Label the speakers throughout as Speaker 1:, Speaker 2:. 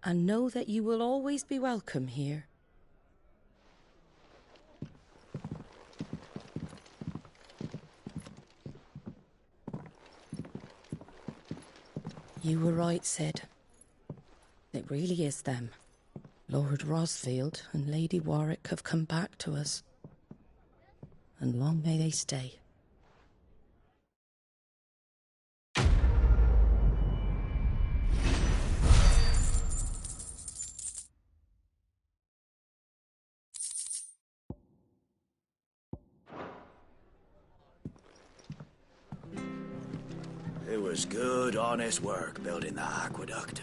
Speaker 1: and know that you will always be welcome here. You were right, Cid. It really is them. Lord Rosfield and Lady Warwick have come back to us. And long may they stay.
Speaker 2: It was good, honest work building the aqueduct.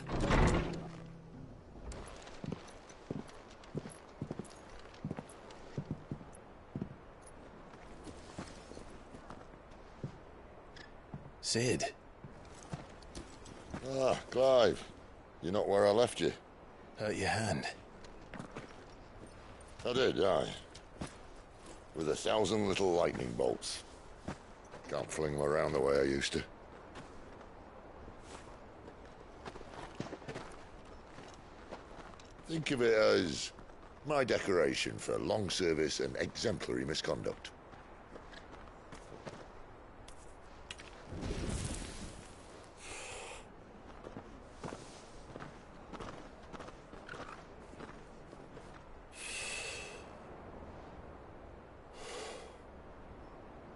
Speaker 3: Cid.
Speaker 4: Ah, Clive. You're not where I left you.
Speaker 3: Hurt your hand.
Speaker 4: I did, aye. With 1,000 little lightning bolts. Can't fling them around the way I used to. Think of it as my decoration for long service and exemplary misconduct.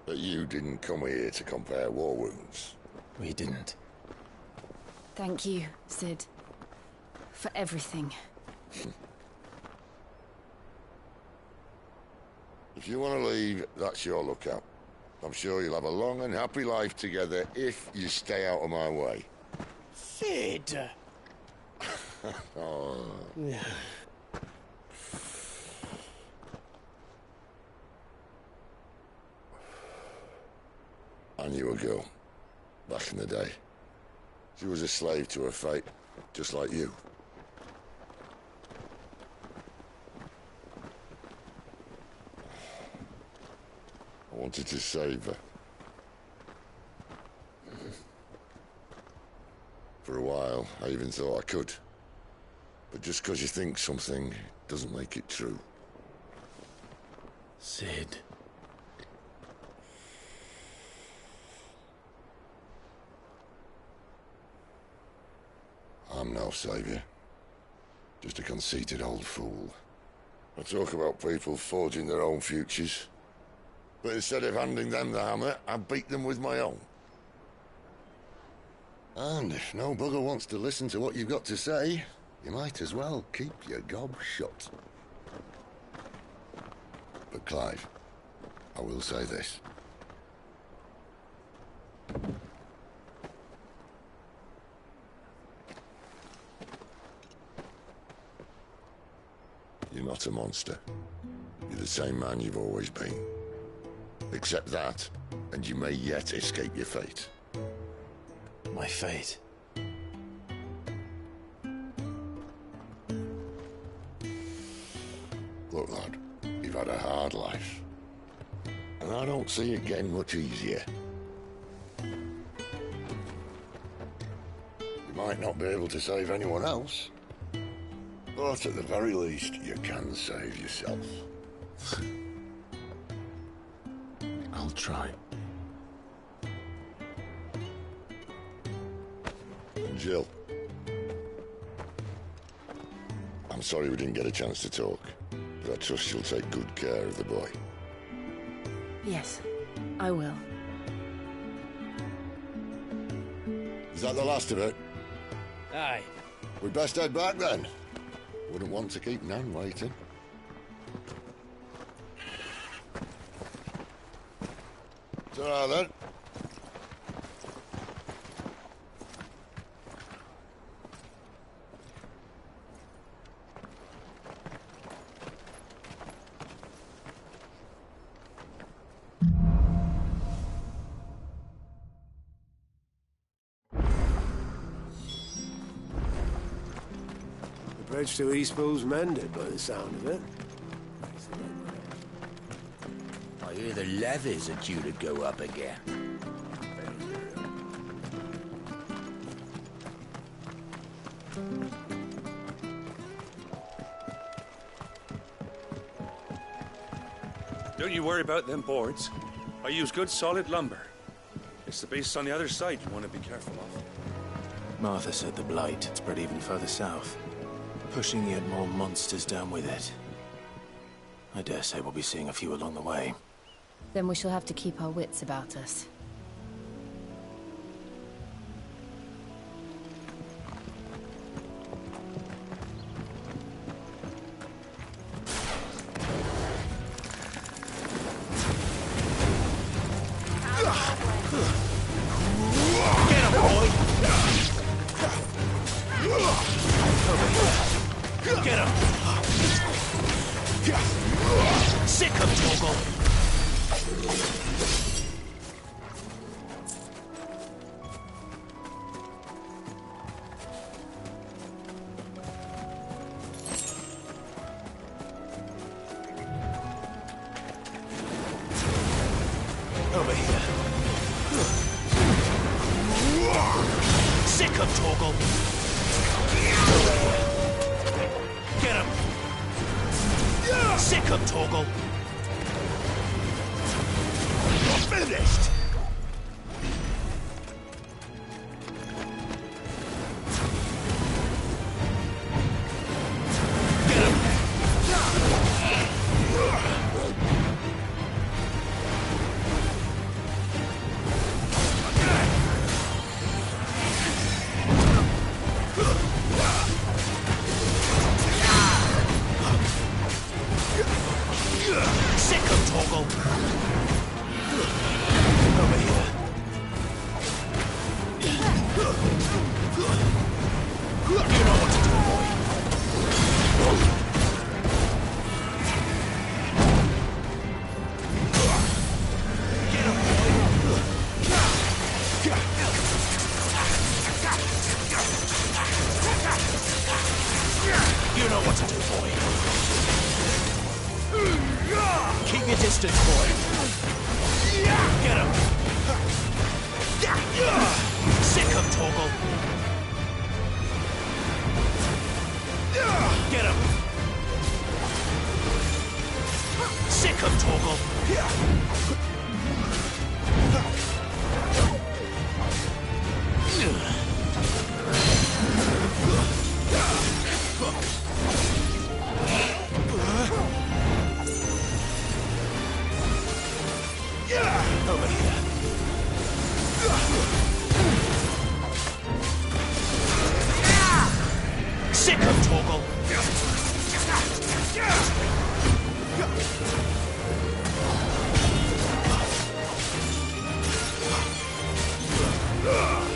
Speaker 4: But you didn't come here to compare war wounds.
Speaker 3: We didn't.
Speaker 5: Thank you, Cid. For everything.
Speaker 4: If you want to leave, that's your lookout. I'm sure you'll have a long and happy life together if you stay out of my way.
Speaker 6: Cid!
Speaker 4: Oh. I knew a girl, back in the day. She was a slave to her fate, just like you. I wanted to save her. For a while, I even thought I could. But just because you think something doesn't make it true.
Speaker 3: Cid.
Speaker 4: I'm no savior. Just a conceited old fool. I talk about people forging their own futures. But instead of handing them the hammer, I beat them with my own. And if no bugger wants to listen to what you've got to say, you might as well keep your gob shut. But Clive, I will say this. You're not a monster. You're the same man you've always been. Accept that, and you may yet escape your fate.
Speaker 3: My fate.
Speaker 4: Look, lad, you've had a hard life. And I don't see it getting much easier. You might not be able to save anyone else, but at the very least, you can save yourself.
Speaker 3: I'll try.
Speaker 4: And Jill, I'm sorry we didn't get a chance to talk, but I trust you'll take good care of the boy.
Speaker 5: Yes, I will.
Speaker 4: Is that the last of it?
Speaker 6: Aye.
Speaker 4: We'd best head back then. Wouldn't want to keep Nan waiting. Ta-ra then.
Speaker 6: The bridge to Eastpool's mended by the sound of it.
Speaker 2: I hear the levies are due to go up again.
Speaker 7: Don't you worry about them boards. I use good solid lumber. It's the beasts on the other side you want to be careful of.
Speaker 3: Martha said the Blight spread even further south, pushing yet more monsters down with it. I dare say we'll be seeing a few along the way.
Speaker 5: Then we shall have to keep our wits about us.
Speaker 3: Over here. Sick of Torgal. Over here. Get him. Sick of Torgal. You're finished.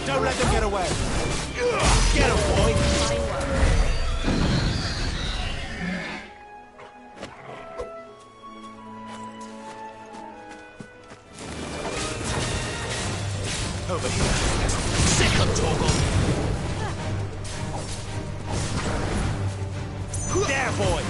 Speaker 8: Don't let them get away. Get him, boy.
Speaker 3: Over here. Sick of Torgal.
Speaker 8: There, boy.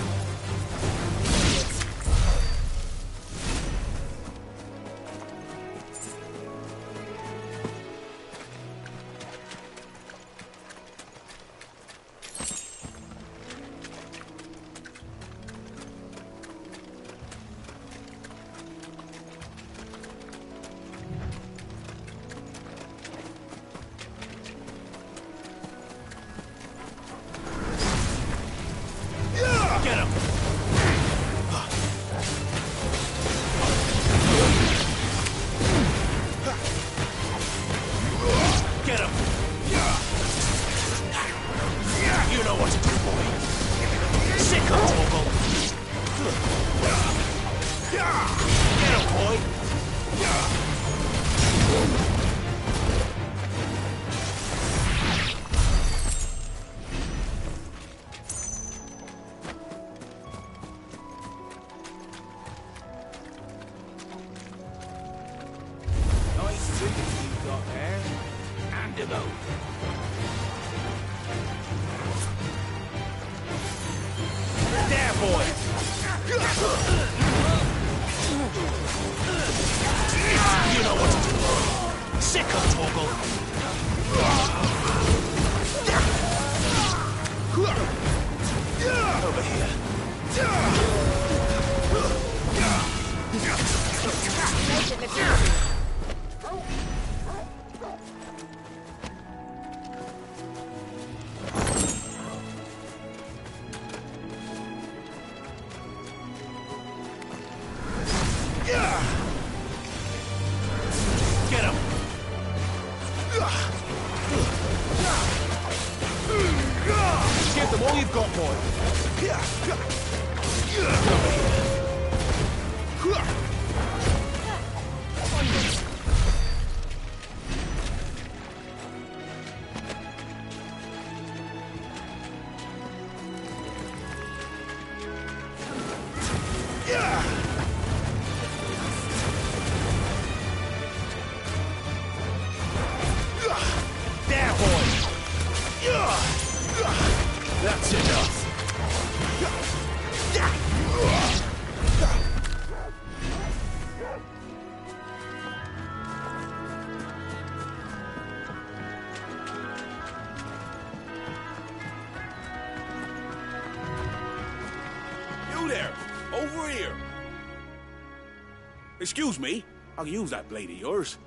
Speaker 8: Give them all you've got, boy. There, boy. That's enough.
Speaker 7: You there! Over here! Excuse me, I'll use that blade of yours.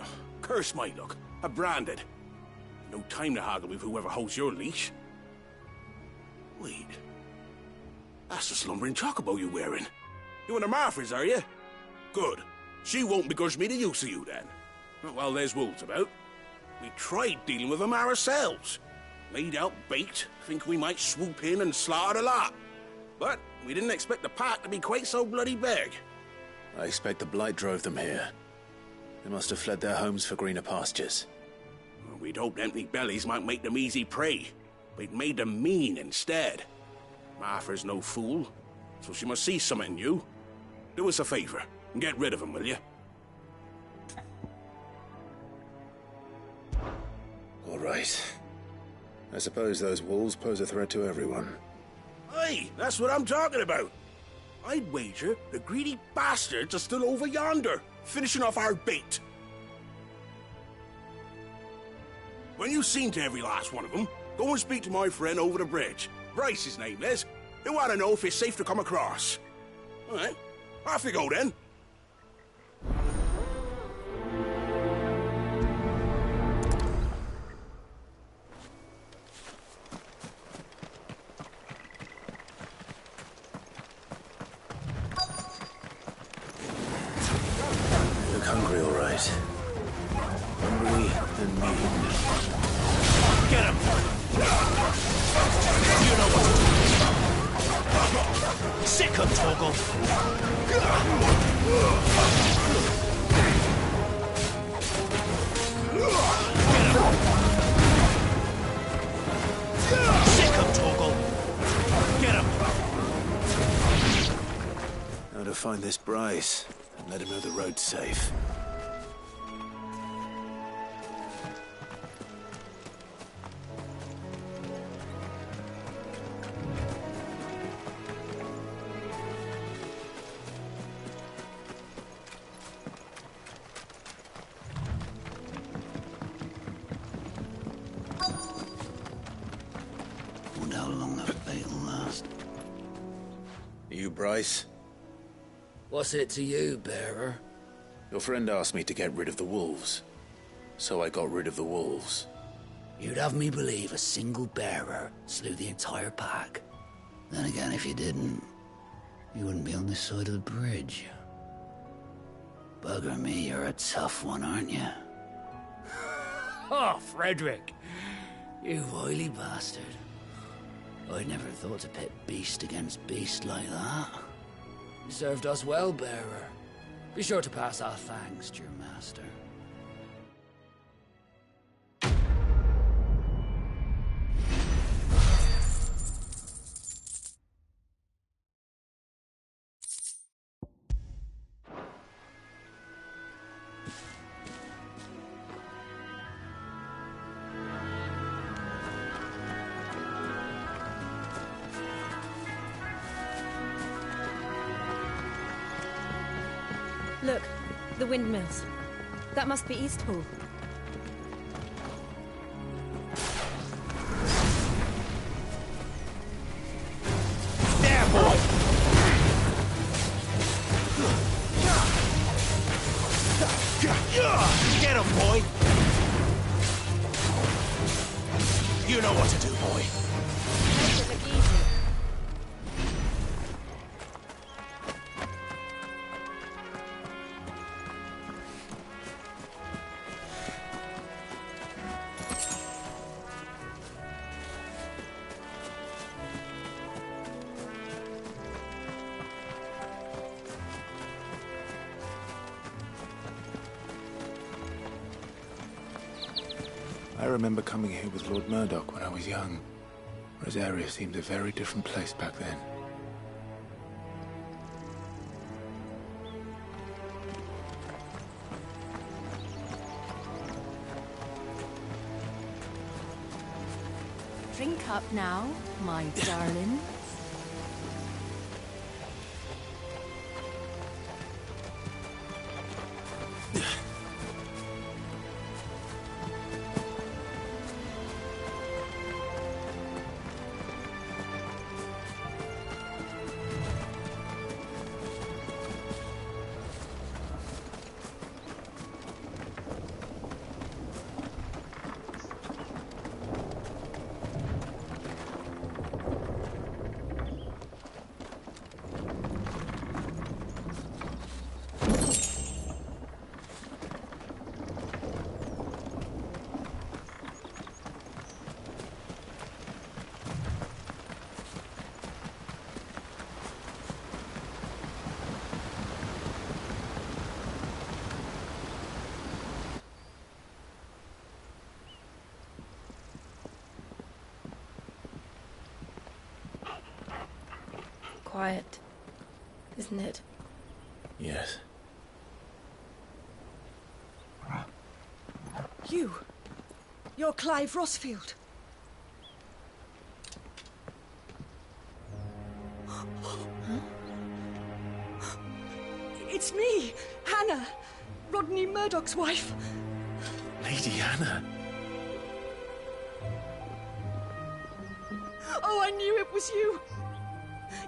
Speaker 7: Ugh, curse my luck. I'm branded. No time to haggle with whoever holds your leash. Wait. That's the slumbering chocobo you're wearing. You and the Marfors, are you? Good. She won't begrudge me the use of you, then. Well, there's wolves about. We tried dealing with them ourselves. Laid out bait, think we might swoop in and slaughter the lot. But we didn't expect the pack to be quite so bloody big.
Speaker 3: I expect the Blight drove them here. They must have fled their homes for greener pastures.
Speaker 7: Well, we'd hoped empty bellies might make them easy prey, but it made them mean instead. Martha's no fool, so she must see something in you. Do us a favor and get rid of them, will you?
Speaker 3: All right. I suppose those wolves pose a threat to everyone.
Speaker 7: Aye, that's what I'm talking about. I'd wager the greedy bastards are still over yonder, finishing off our bait. When you've seen to every last one of them, go and speak to my friend over the bridge. Bryce, his name is. He'll want to know if it's safe to come across. All right, off you go then.
Speaker 3: Look hungry, all right. Hungry and mean.
Speaker 8: Get him! You know what to do. Sick of Torgal. Sick of Torgal. Get him!
Speaker 3: Now to find this Bryce and let him know the road's safe.
Speaker 2: Wonder how long that bait will last.
Speaker 3: You, Bryce?
Speaker 2: What's it to you, bearer?
Speaker 3: Your friend asked me to get rid of the wolves. So I got rid of the wolves.
Speaker 2: You'd have me believe a single bearer slew the entire pack. Then again, if you didn't, you wouldn't be on this side of the bridge. Bugger me, you're a tough one, aren't you? Oh, Frederick! You wily bastard. I'd never thought to pit beast against beast like that. You served us well, bearer. Be sure to pass our thanks to your master.
Speaker 9: Look, the windmills. That must be Eastpool.
Speaker 8: There, boy! Get him, boy! You know what to do, boy.
Speaker 9: Make it look easy.
Speaker 3: remember coming here with Lord Murdoch when I was young. Rosaria seemed a very different place back then.
Speaker 5: Drink up now, my darling.
Speaker 9: Quiet, isn't it?
Speaker 3: Yes.
Speaker 10: You're Clive Rosfield. It's me, Hannah, Rodney Murdoch's wife.
Speaker 3: Lady Hannah.
Speaker 10: Oh, I knew it was you.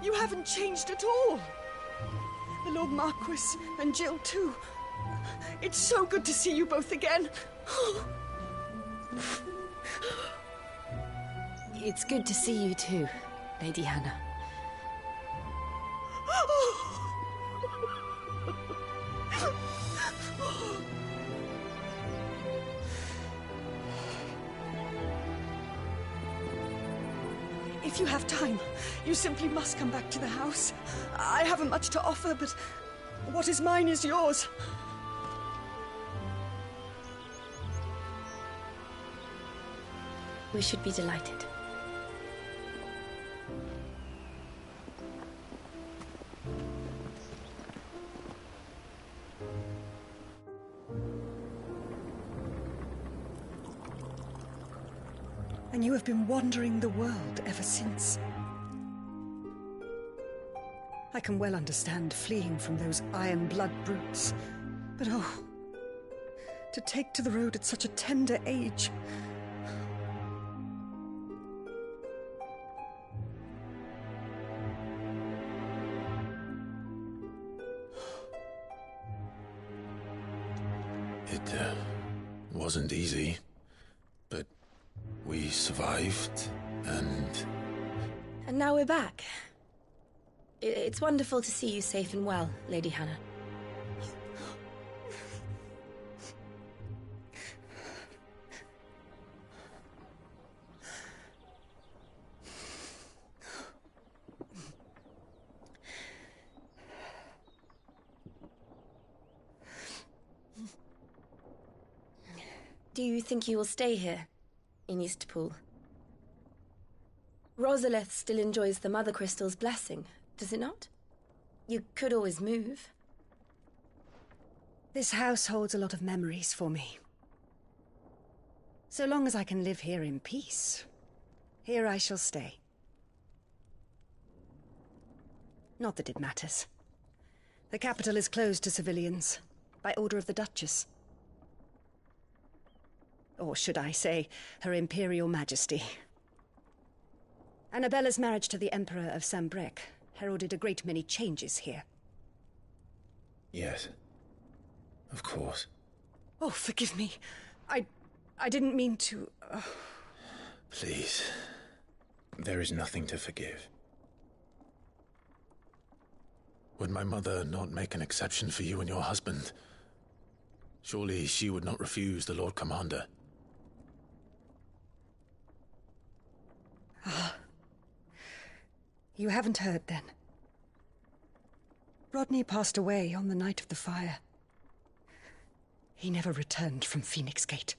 Speaker 10: You haven't changed at all. The Lord Marquis and Jill too. It's so good to see you both again.
Speaker 5: It's good to see you too, Lady Hannah.
Speaker 10: If you have time, you simply must come back to the house. I haven't much to offer, but what is mine is yours.
Speaker 9: We should be delighted.
Speaker 10: And you have been wandering the world ever since. I can well understand fleeing from those iron blood brutes, but oh, to take to the road at such a tender age.
Speaker 3: It wasn't easy, but we survived, and
Speaker 9: now we're back. It's wonderful to see you safe and well, Lady Hannah. Do you think you will stay here, in Eastpool? Rosalith still enjoys the Mother Crystal's blessing, does it not? You could always move.
Speaker 10: This house holds a lot of memories for me. So long as I can live here in peace, here I shall stay. Not that it matters. The capital is closed to civilians, by order of the Duchess. Or should I say, Her Imperial Majesty. Annabella's marriage to the Emperor of Sambrec heralded a great many changes here.
Speaker 3: yes, of course.
Speaker 10: Oh, forgive me. I didn't mean to...
Speaker 3: Please, there is nothing to forgive. Would my mother not make an exception for you and your husband? Surely she would not refuse the Lord Commander.
Speaker 10: You haven't heard, then. Rodney passed away on the night of the fire. He never returned from Phoenix Gate.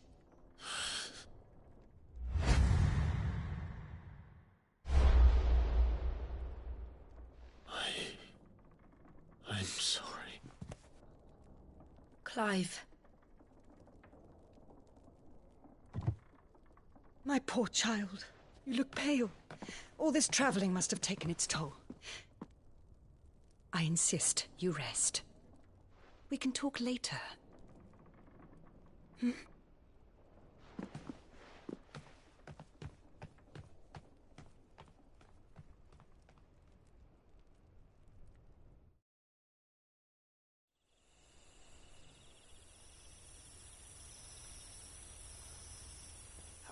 Speaker 9: Clive.
Speaker 10: My poor child. You look pale. All this traveling must have taken its toll. I insist you rest. We can talk later. Hmm?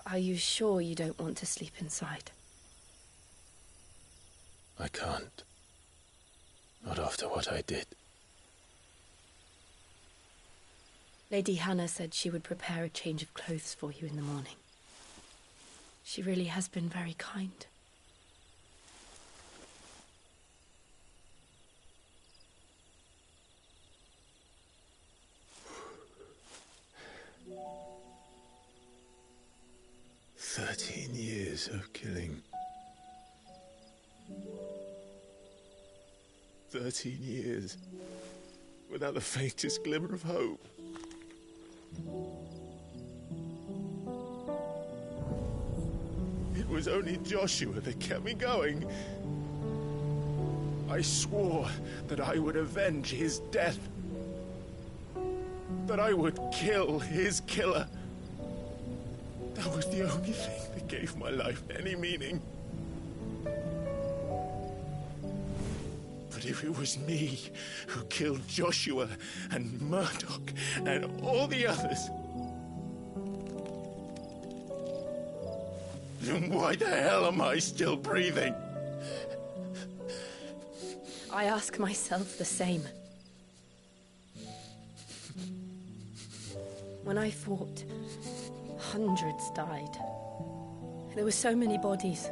Speaker 9: Are you sure you don't want to sleep inside?
Speaker 3: I can't. Not after what I did.
Speaker 9: Lady Hannah said she would prepare a change of clothes for you in the morning. She really has been very kind.
Speaker 3: Years of killing. 13 years without the faintest glimmer of hope. It was only Joshua that kept me going. I swore that I would avenge his death. That I would kill his killer. That was the only thing that gave my life any meaning. But if it was me who killed Joshua and Murdoch and all the others, then why the hell am I still breathing?
Speaker 9: I ask myself the same. When I fought, hundreds died. There were so many bodies,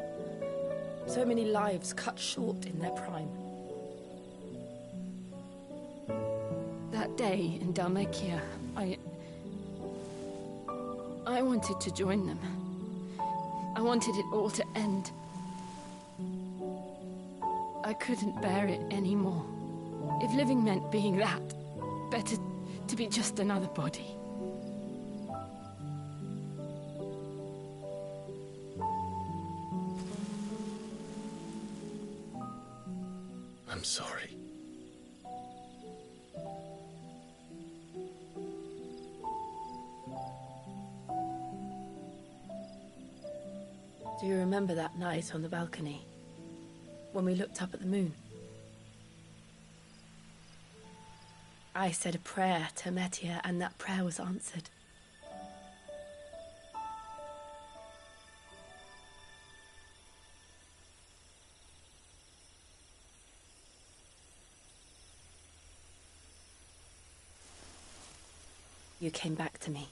Speaker 9: so many lives cut short in their prime. That day in Dhalmekia, I wanted to join them. I wanted it all to end. I couldn't bear it anymore. If living meant being that, better to be just another body.
Speaker 3: I'm sorry.
Speaker 9: Do you remember that night on the balcony? When we looked up at the moon? I said a prayer to Metia, and that prayer was answered. You came back to me.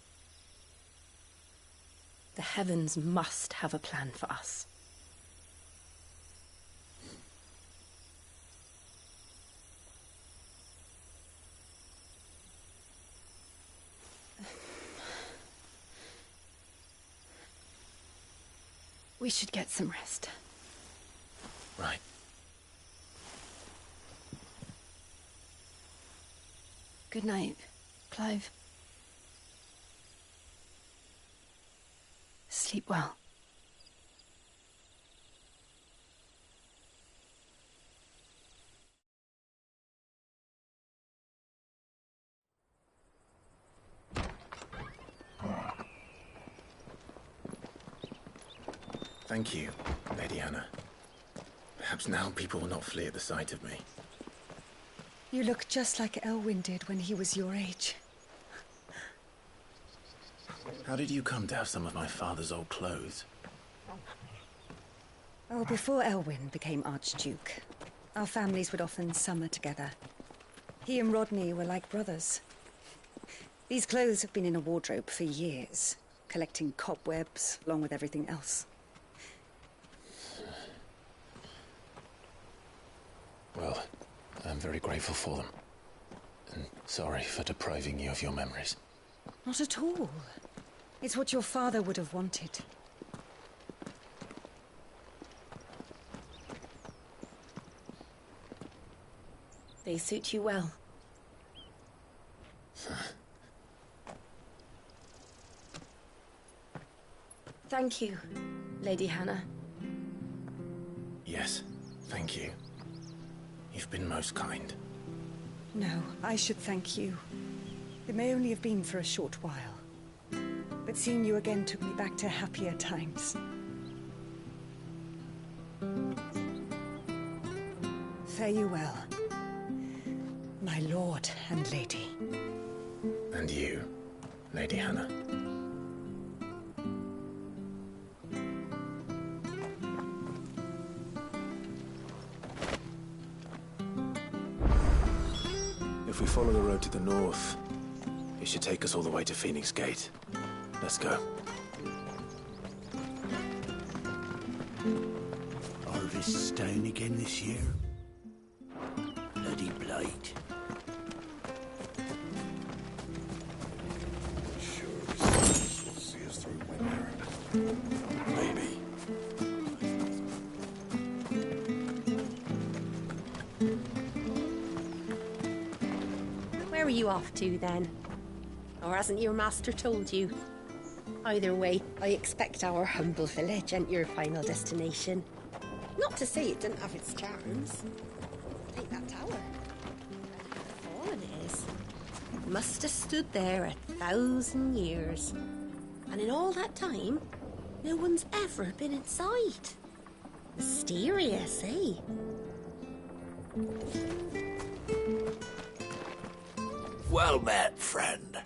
Speaker 9: The heavens must have a plan for us. We should get some rest.
Speaker 3: Right.
Speaker 9: Good night, Clive. Sleep well.
Speaker 3: Thank you, Lady Hannah. Perhaps now people will not flee at the sight of me.
Speaker 10: You look just like Elwyn did when he was your age.
Speaker 3: How did you come to have some of my father's old clothes?
Speaker 10: Oh, before Elwyn became Archduke, our families would often summer together. He and Rodney were like brothers. These clothes have been in a wardrobe for years, collecting cobwebs along with everything else.
Speaker 3: Well, I'm very grateful for them. And sorry for depriving you of your memories.
Speaker 10: Not at all. It's what your father would have wanted.
Speaker 9: They suit you well. Thank you, Lady Hannah.
Speaker 3: Yes, thank you. You've been most kind.
Speaker 10: No, I should thank you. It may only have been for a short while, but seeing you again took me back to happier times. Fare you well, my lord and lady.
Speaker 3: And you, Lady Hannah. If we follow the road to the north, it should take us all the way to Phoenix Gate. Let's go.
Speaker 2: Harvest's down again this year. Bloody blight.
Speaker 4: Sure, this will see us through winter.
Speaker 3: Maybe.
Speaker 11: Where are you off to, then? Or hasn't your master told you? Either way, I expect our humble village ain't your final destination. Not to say it didn't have its charms. Take that tower. How fallen it is. It must have stood there 1,000 years. And in all that time, no one's ever been inside. Mysterious, eh?
Speaker 2: Well met, friend.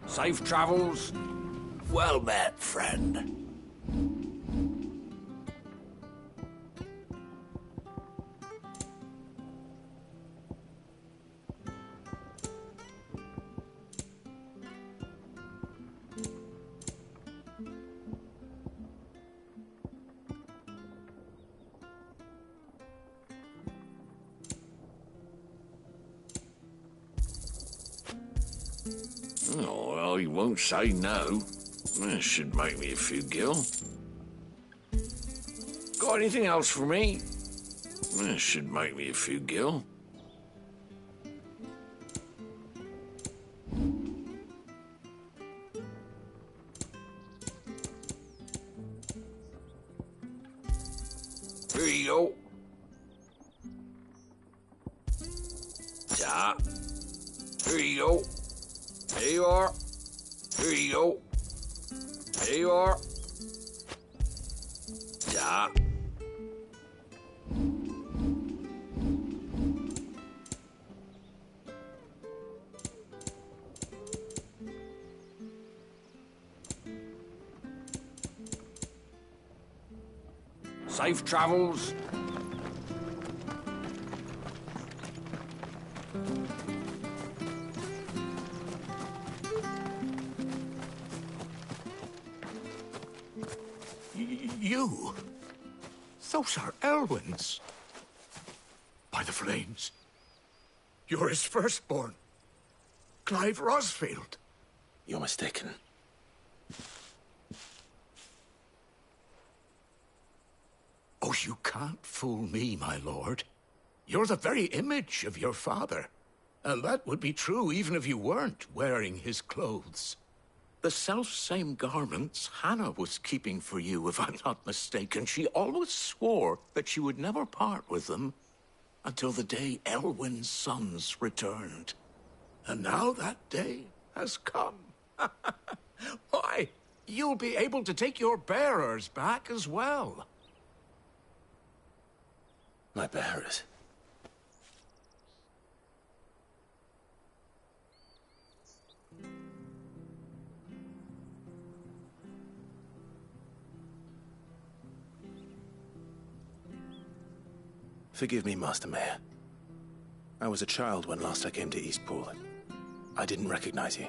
Speaker 2: Safe travels. Well met, friend.
Speaker 12: Oh, well, he won't say no. That should make me a few gil. Got anything else for me? That should make me a few gil. Here you go. Ja. Here you go. There you are. Here you go. There you are. Ja.
Speaker 2: Safe travels.
Speaker 7: You? Those are Elwyn's. By the flames. You're his firstborn. Clive Rosfield.
Speaker 3: You're mistaken.
Speaker 7: Oh, you can't fool me, my lord. You're the very image of your father. And that would be true even if you weren't wearing his clothes. The self-same garments Hannah was keeping for you, if I'm not mistaken. She always swore that she would never part with them until the day Elwyn's sons returned. And now that day has come. Why, you'll be able to take your bearers back as well.
Speaker 3: My bearers? Forgive me, Master Mayor. I was a child when last I came to Eastpool. I didn't recognize you.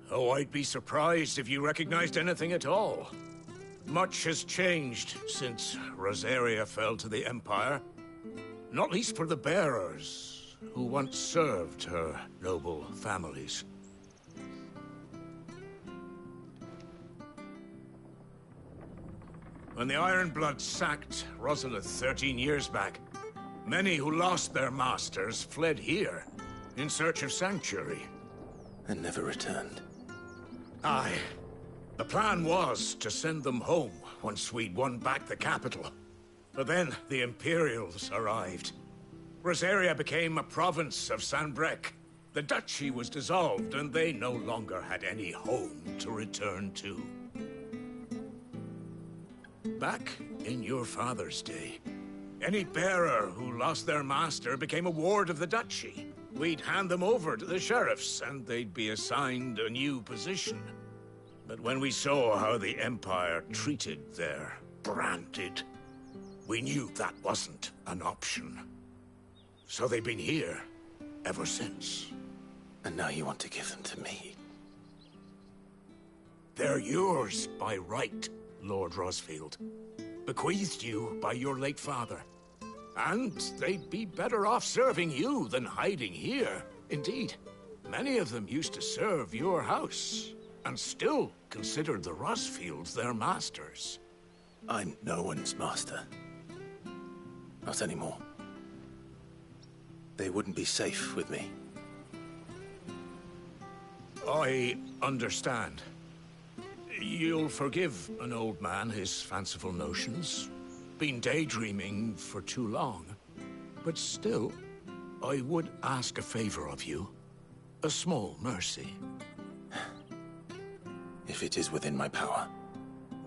Speaker 7: Oh, I'd be surprised if you recognized anything at all. Much has changed since Rosaria fell to the Empire. Not least for the bearers, who once served her noble families. When the Ironbloods sacked Rosalith 13 years back, many who lost their masters fled here in search of sanctuary.
Speaker 3: And never returned.
Speaker 7: Aye. The plan was to send them home once we'd won back the capital. But then the Imperials arrived. Rosaria became a province of Sanbreque. The duchy was dissolved, and they no longer had any home to return to. Back in your father's day, any bearer who lost their master became a ward of the duchy. We'd hand them over to the sheriffs, and they'd be assigned a new position. But when we saw how the Empire treated their branded, we knew that wasn't an option. So they've been here ever since.
Speaker 3: And now you want to give them to me?
Speaker 7: They're yours by right, Lord Rosfield. Bequeathed you by your late father. And they'd be better off serving you than hiding here. Indeed, many of them used to serve your house, and still considered the Rosfields their masters.
Speaker 3: I'm no one's master. Not anymore. They wouldn't be safe with me.
Speaker 7: I understand. You'll forgive an old man his fanciful notions. Been daydreaming for too long. But still, I would ask a favor of you. A small mercy.
Speaker 3: If it is within my power.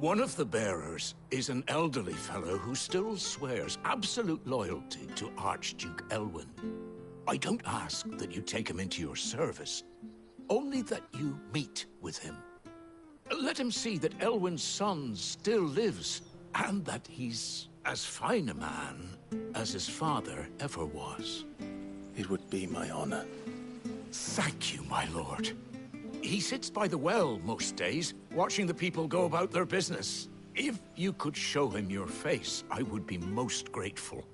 Speaker 7: One of the bearers is an elderly fellow who still swears absolute loyalty to Archduke Elwyn. I don't ask that you take him into your service, only that you meet with him. Let him see that Elwyn's son still lives, and that he's as fine a man as his father ever was.
Speaker 3: It would be my honor.
Speaker 7: Thank you, my lord. He sits by the well most days, watching the people go about their business. If you could show him your face, I would be most grateful.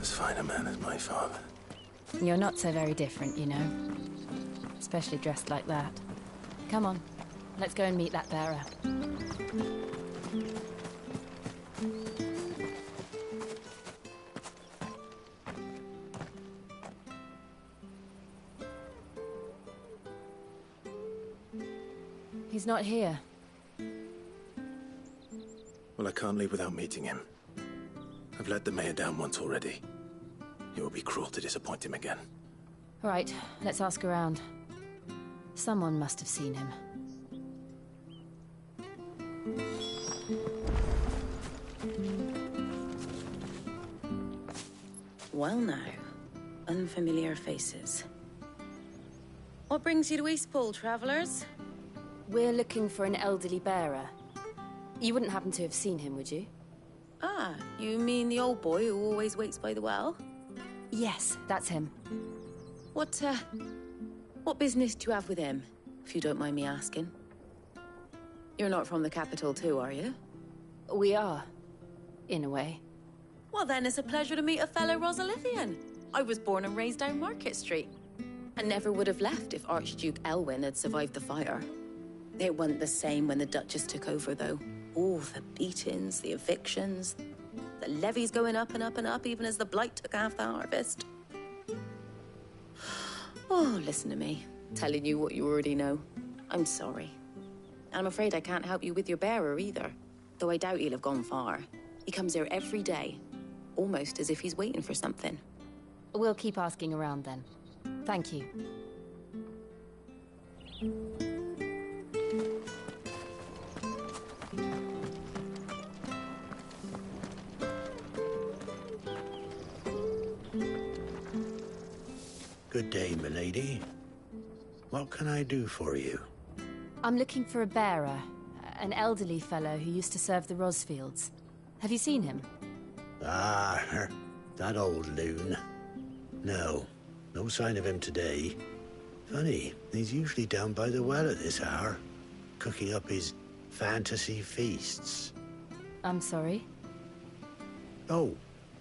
Speaker 3: As fine a man as my father.
Speaker 5: You're not so very different, you know. Especially dressed like that. Come on, let's go and meet that bearer. He's not here.
Speaker 3: Well, I can't leave without meeting him. I've let the mayor down once already. It would be cruel to disappoint him again.
Speaker 5: All right, let's ask around. Someone must have seen him.
Speaker 1: Well now, unfamiliar faces. What brings you to Eastpool, travelers?
Speaker 5: We're looking for an elderly bearer. You wouldn't happen to have seen him, would you?
Speaker 1: Ah, you mean the old boy who always waits by the well?
Speaker 5: Yes, that's him.
Speaker 1: What business do you have with him, if you don't mind me asking? You're not from the capital too, are you?
Speaker 5: We are, in a way.
Speaker 1: Well then, it's a pleasure to meet a fellow Rosalithian. I was born and raised down Market Street. And never would have left if Archduke Elwyn had survived the fire. It wasn't the same when the Duchess took over, though. All the beatings, the evictions, the levies going up and up and up, even as the Blight took half the harvest. Oh, listen to me, telling you what you already know. I'm sorry. And I'm afraid I can't help you with your bearer either, though I doubt he'll have gone far. He comes here every day, almost as if he's waiting for something.
Speaker 5: We'll keep asking around then. Thank you.
Speaker 13: Good day, milady. What can I do for you?
Speaker 5: I'm looking for a bearer, an elderly fellow who used to serve the Rosfields. Have you seen him?
Speaker 13: Ah, that old loon. No, No sign of him today. Funny, he's usually down by the well at this hour, cooking up his fantasy feasts.
Speaker 5: I'm sorry?
Speaker 13: Oh,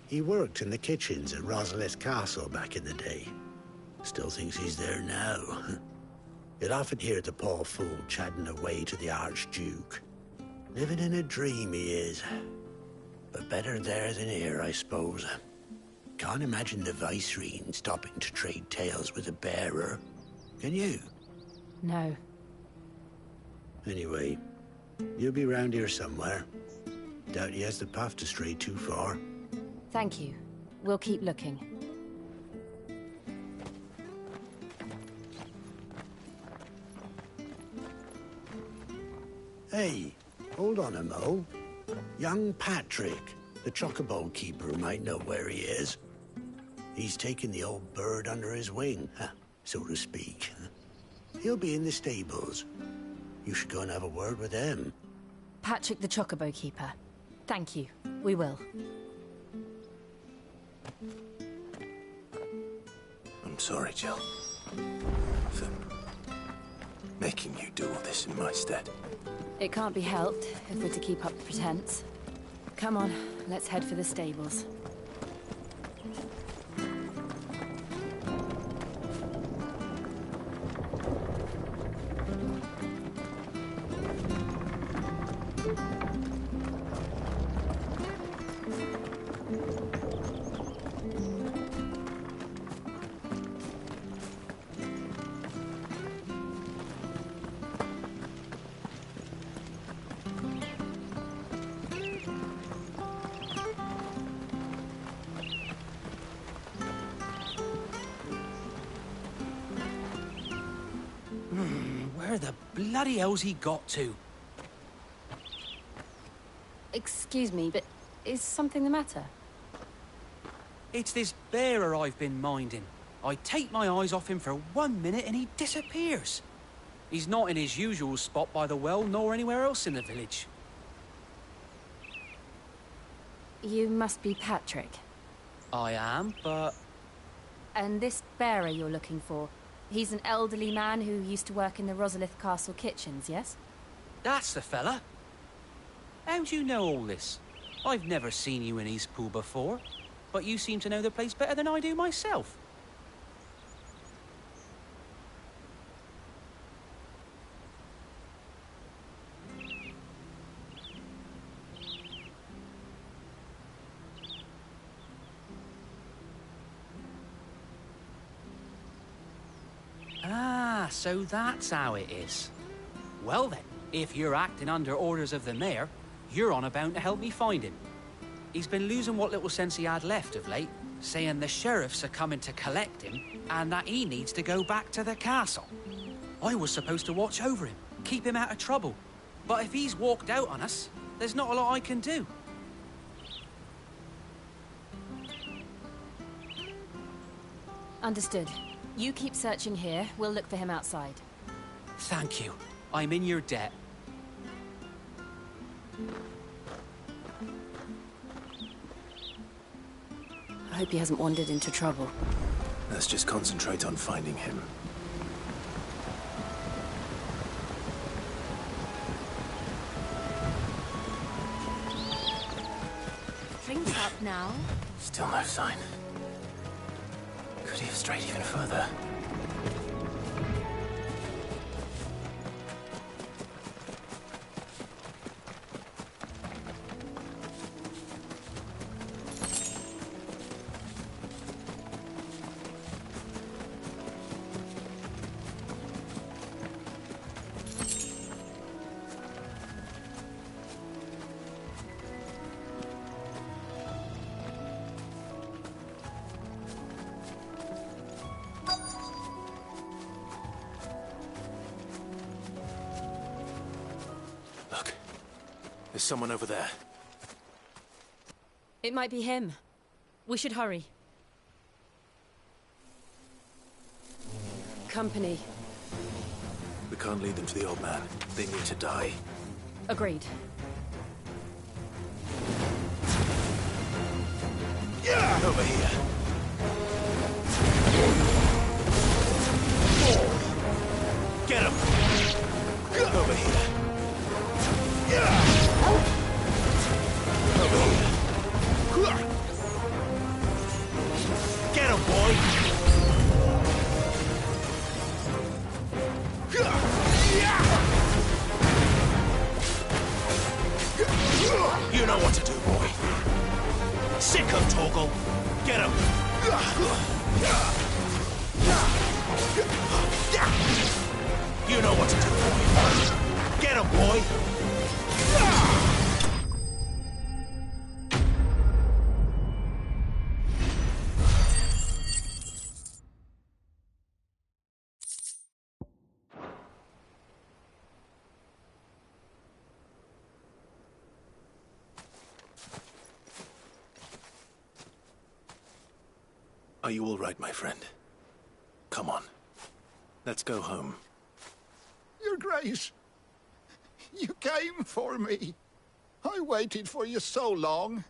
Speaker 13: he worked in the kitchens at Rosalith Castle back in the day. Still thinks he's there now. You'd often hear the poor fool chatting away to the Archduke. Living in a dream he is. But better there than here, I suppose. Can't imagine the Viceroy stopping to trade tales with a bearer. Can you?
Speaker 5: No.
Speaker 13: Anyway, you'll be round here somewhere. Doubt he has the path to stray too far.
Speaker 5: Thank you. We'll keep looking.
Speaker 13: Hey, hold on a mo. Young Patrick, the chocobo keeper, might know where he is. He's taken the old bird under his wing, so to speak. He'll be in the stables. You should go and have a word with him.
Speaker 5: Patrick the Chocobo Keeper. Thank you. We will.
Speaker 3: I'm sorry, Jill. For making you do all this in my stead.
Speaker 5: It can't be helped if we're to keep up the pretense. Come on, let's head for the stables.
Speaker 2: Where the bloody hell's he got to?
Speaker 5: Excuse me, but is something the matter?
Speaker 2: It's this bearer I've been minding. I take my eyes off him for 1 minute and he disappears. He's not in his usual spot by the well, nor anywhere else in the village.
Speaker 5: You must be Patrick.
Speaker 2: I am, but...
Speaker 5: And this bearer you're looking for, he's an elderly man who used to work in the Rosalith Castle kitchens, yes?
Speaker 2: That's the fella. How'd you know all this? I've never seen you in Eastpool before, but you seem to know the place better than I do myself. Ah, so that's how it is. Well then, if you're acting under orders of the mayor, you're on about to help me find him. He's been losing what little sense he had left of late, saying the sheriffs are coming to collect him and that he needs to go back to the castle. I was supposed to watch over him, keep him out of trouble. But if he's walked out on us, there's not a lot I can do.
Speaker 5: Understood. You keep searching here, we'll look for him outside.
Speaker 2: Thank you. I'm in your debt.
Speaker 5: I hope he hasn't wandered into trouble.
Speaker 3: Let's just concentrate on finding him.
Speaker 11: Drinks up now.
Speaker 3: Still no sign. Could he have strayed even further? There's someone over there.
Speaker 5: It might be him. We should hurry. Company.
Speaker 3: We can't lead them to the old man. They need to die.
Speaker 5: Agreed.
Speaker 3: Yeah! Over here.
Speaker 8: local. Get him! You know what to do, boy. Get him, boy!
Speaker 3: Are you all right, my friend? Come on. Let's go home.
Speaker 14: Your Grace, you came for me. I waited for you so long.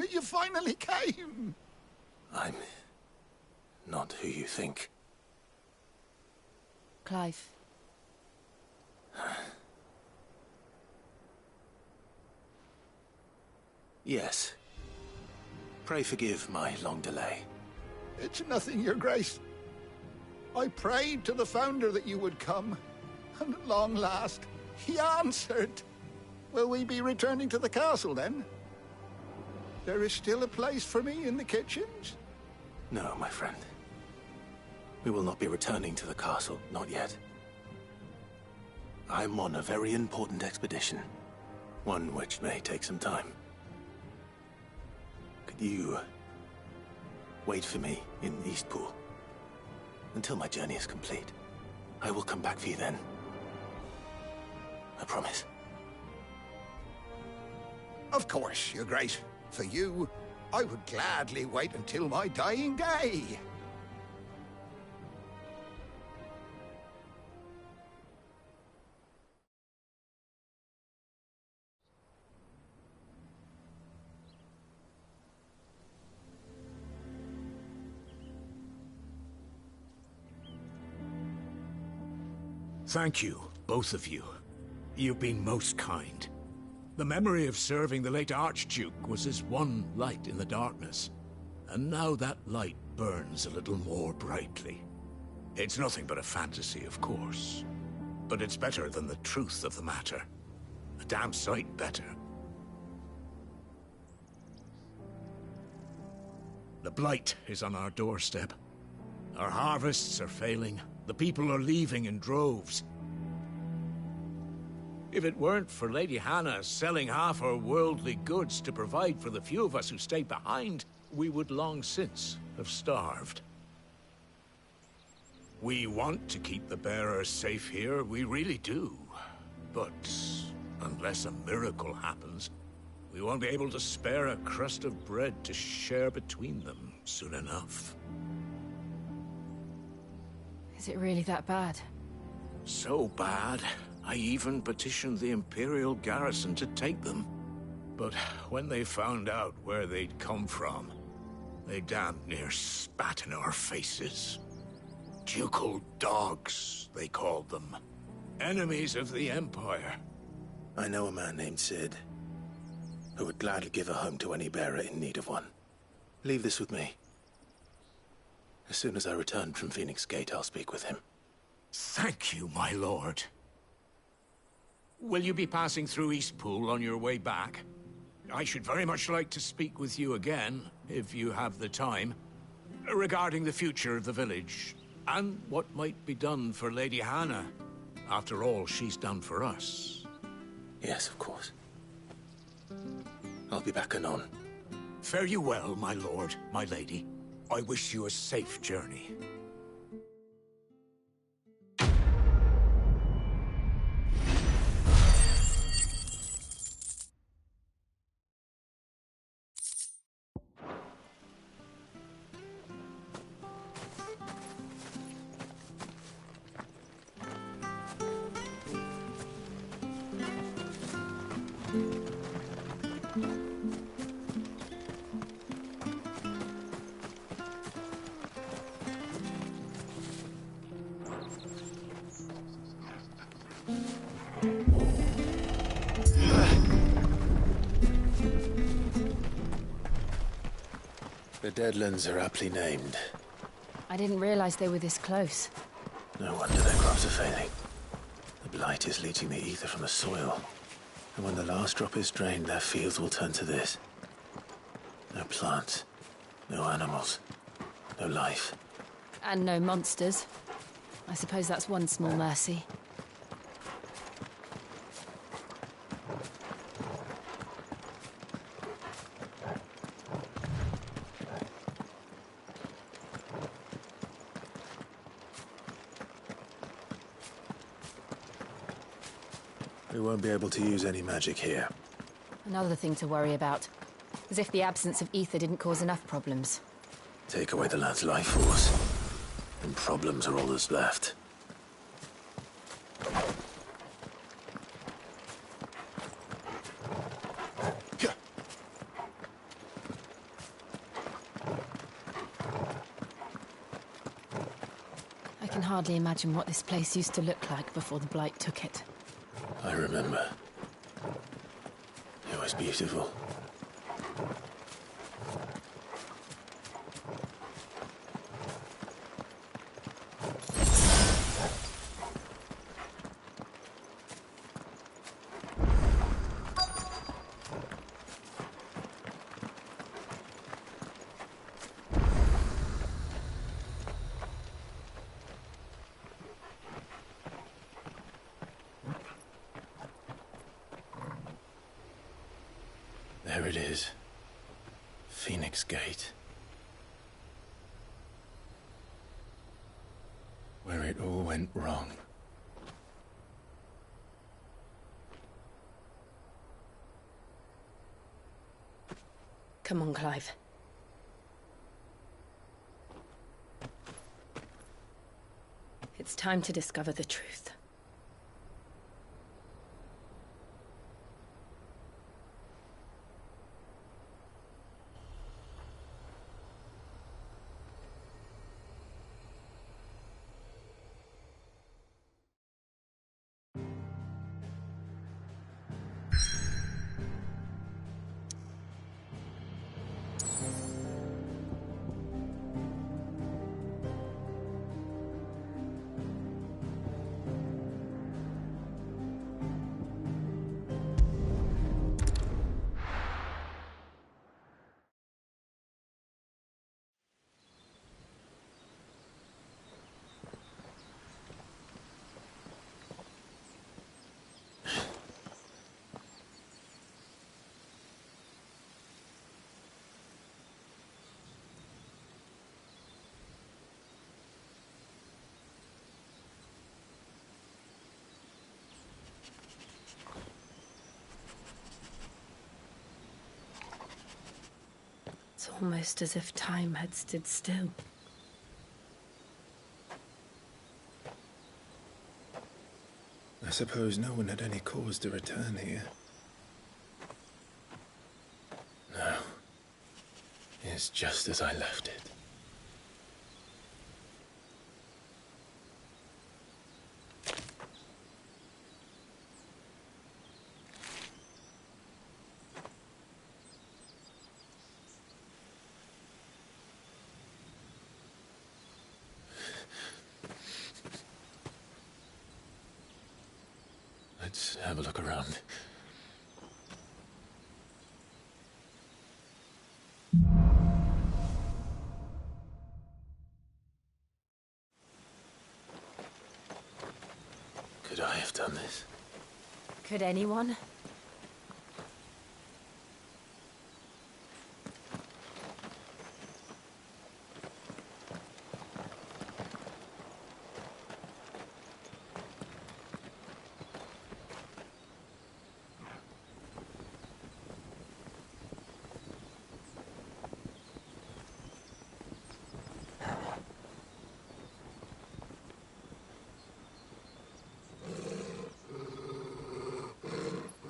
Speaker 14: You finally came.
Speaker 3: I'm not who you think.
Speaker 5: Clive.
Speaker 3: Yes. Pray forgive my long delay.
Speaker 14: It's nothing, Your Grace. I prayed to the Founder that you would come, and at long last, he answered. Will we be returning to the castle, then? There is still a place for me in the kitchens?
Speaker 3: No, my friend. We will not be returning to the castle, not yet. I'm on a very important expedition, one which may take some time. Could you wait for me in Eastpool until my journey is complete? I will come back for you then. I promise.
Speaker 14: Of course, Your Grace. For you, I would gladly wait until my dying day.
Speaker 2: Thank you, both of you. You've been most kind. The memory of serving the late Archduke was as one light in the darkness, and now that light burns a little more brightly. It's nothing but a fantasy, of course, but it's better than the truth of the matter. A damn sight better. The Blight is on our doorstep. Our harvests are failing. The people are leaving in droves. If it weren't for Lady Hannah selling half her worldly goods to provide for the few of us who stayed behind, we would long since have starved. We want to keep the bearers safe here, we really do. But unless a miracle happens, we won't be able to spare a crust of bread to share between them soon enough.
Speaker 5: Is it really that bad?
Speaker 2: So bad, I even petitioned the Imperial garrison to take them. But when they found out where they'd come from, they damn near spat in our faces. Ducal dogs, they called them. Enemies of the Empire.
Speaker 3: I know a man named Cid, who would gladly give a home to any bearer in need of one. Leave this with me. As soon as I return from Phoenix Gate, I'll speak with him.
Speaker 2: Thank you, my lord. Will you be passing through Eastpool on your way back? I should very much like to speak with you again, if you have the time, regarding the future of the village, and what might be done for Lady Hannah. After all she's done for us.
Speaker 3: Yes, of course. I'll be back anon.
Speaker 2: Fare you well, my lord, my lady. I wish you a safe journey.
Speaker 3: The Deadlands are aptly named.
Speaker 5: I didn't realize they were this close.
Speaker 3: No wonder their crops are failing. The Blight is leaching the ether from the soil. And when the last drop is drained, their fields will turn to this. No plants, No animals. No life.
Speaker 5: And no monsters. I suppose that's one small mercy.
Speaker 3: We won't be able to use any magic here.
Speaker 5: Another thing to worry about. As if the absence of ether didn't cause enough problems.
Speaker 3: Take away the lad's life force, and problems are all that's left.
Speaker 5: I can hardly imagine what this place used to look like before the Blight took it.
Speaker 3: I remember. It was beautiful. There it is. Phoenix Gate. Where it all went wrong.
Speaker 9: Come on, Clive. It's time to discover the truth. It's almost as if time had stood still.
Speaker 3: I suppose no one had any cause to return here. No. It's just as I left it. Let's have a look around. Could I have done this?
Speaker 5: Could anyone?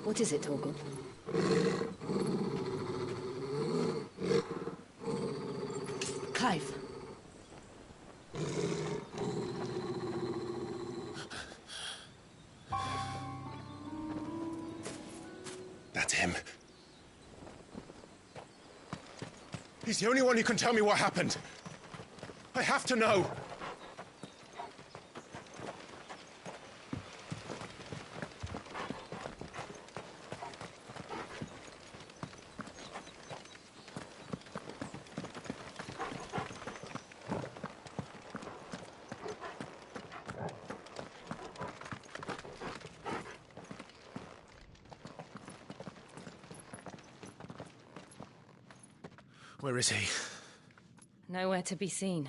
Speaker 5: What is it, Torgal?
Speaker 9: Clive.
Speaker 3: That's him. He's the only one who can tell me what happened. I have to know.
Speaker 6: Where is he?
Speaker 5: Nowhere to be seen.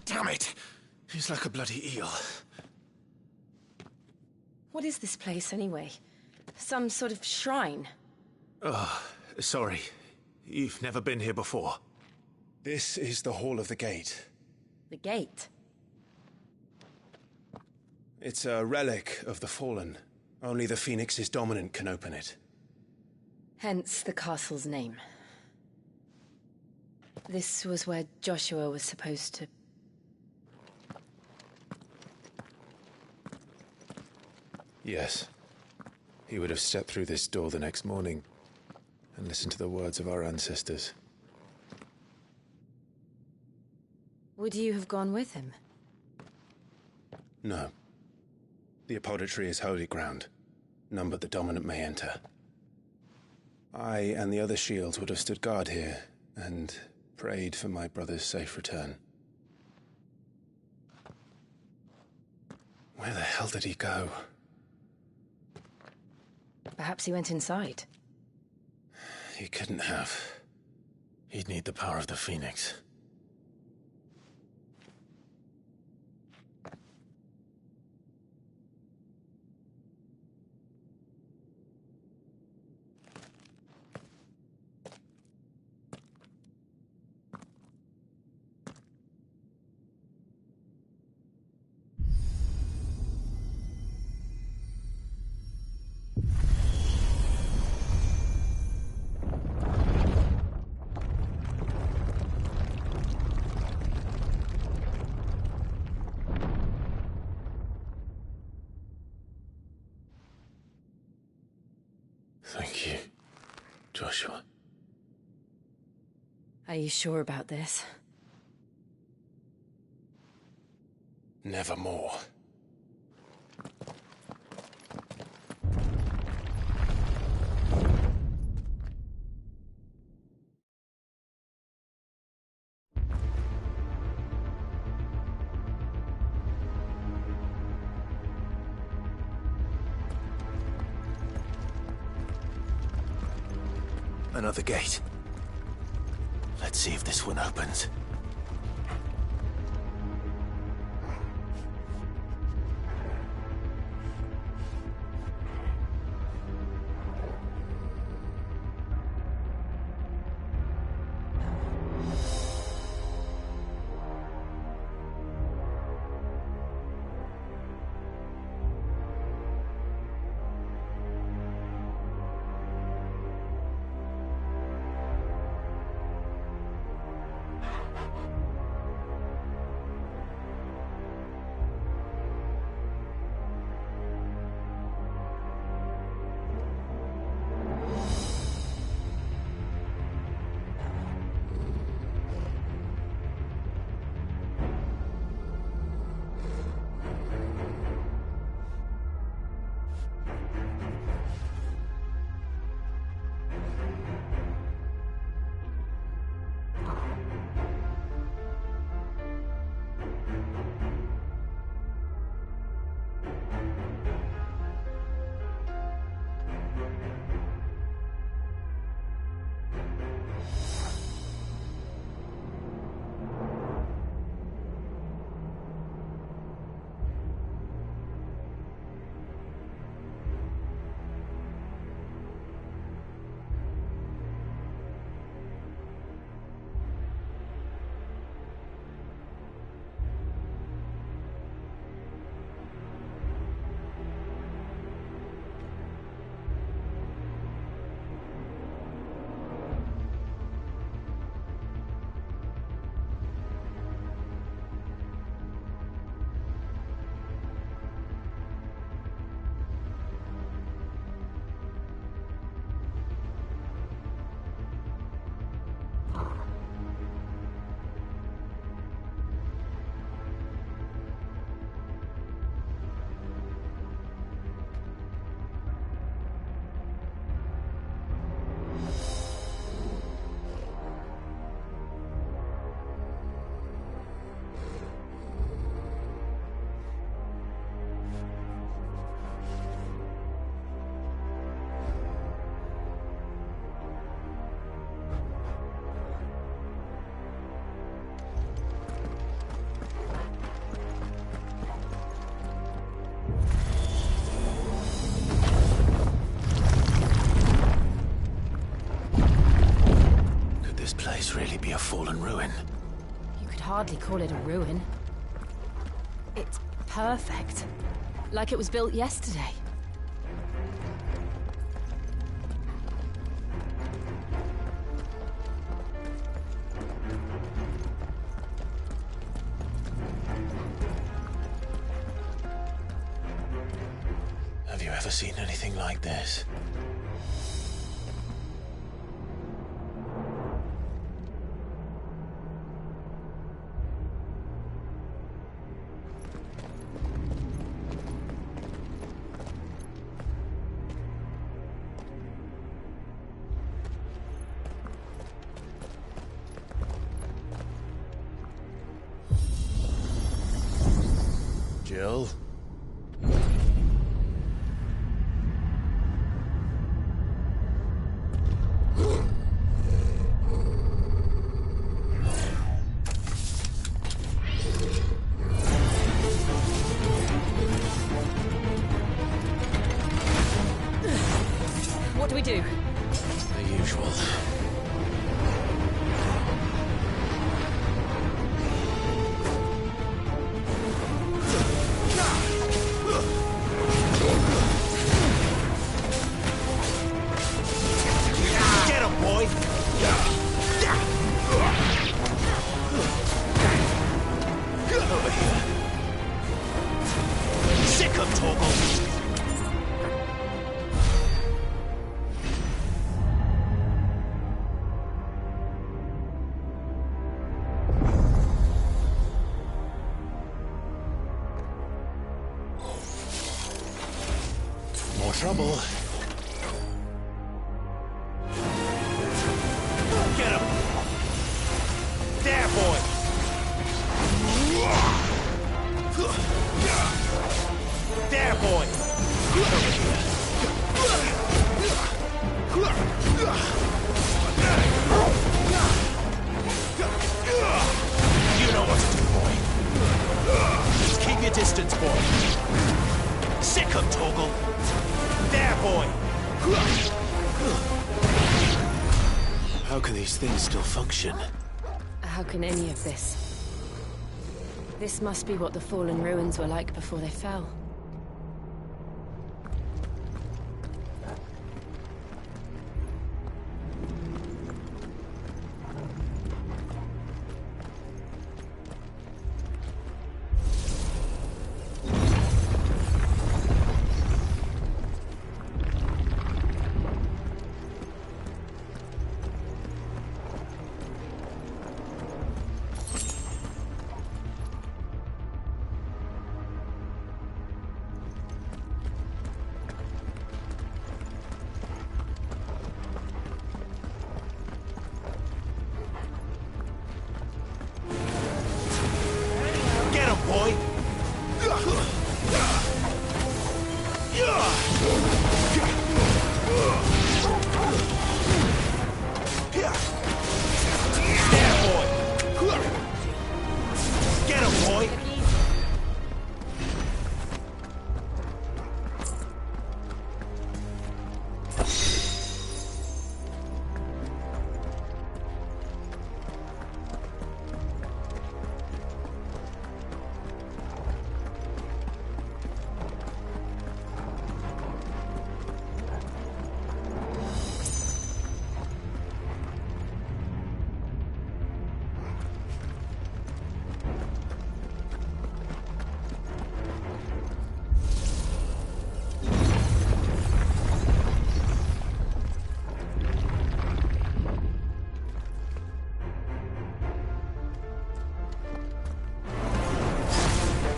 Speaker 6: Damn it! He's like a bloody eel.
Speaker 9: What is this place, anyway? Some sort of shrine?
Speaker 6: Oh, sorry. You've never been here before. This is the Hall of the Gate.
Speaker 9: The gate?
Speaker 6: It's a relic of the Fallen. Only the Phoenix's dominant can open it.
Speaker 9: Hence the castle's name. This was where Joshua was supposed to...
Speaker 6: Yes. He would have stepped through this door the next morning and listened to the words of our ancestors.
Speaker 9: Would you have gone with him?
Speaker 6: No. The Apodatory is holy ground. None but the dominant may enter. I and the other shields would have stood guard here and prayed for my brother's safe return. Where the hell did he go?
Speaker 9: Perhaps he went inside.
Speaker 6: He couldn't have. He'd need the power of the Phoenix. Thank you, Joshua.
Speaker 9: Are you sure about this?
Speaker 6: Nevermore. Another gate. Let's see if this one opens.
Speaker 3: place really be a fallen ruin?
Speaker 5: You could hardly call it a ruin. It's perfect. Like it was built yesterday.
Speaker 3: Have you ever seen anything like this? Jill?
Speaker 5: What do we do?
Speaker 3: The usual.
Speaker 8: Get him, boy!
Speaker 3: Over here. Sick of Torgal! More trouble.
Speaker 8: Get him! There, boy! There, boy! You know what to do, boy. Just keep your distance, boy. Sick of Torgal. There, boy!
Speaker 3: How can these things still function?
Speaker 5: How can any of this? This must be what the fallen ruins were like before they fell.
Speaker 8: Get him, boy! There, boy! Get him, boy!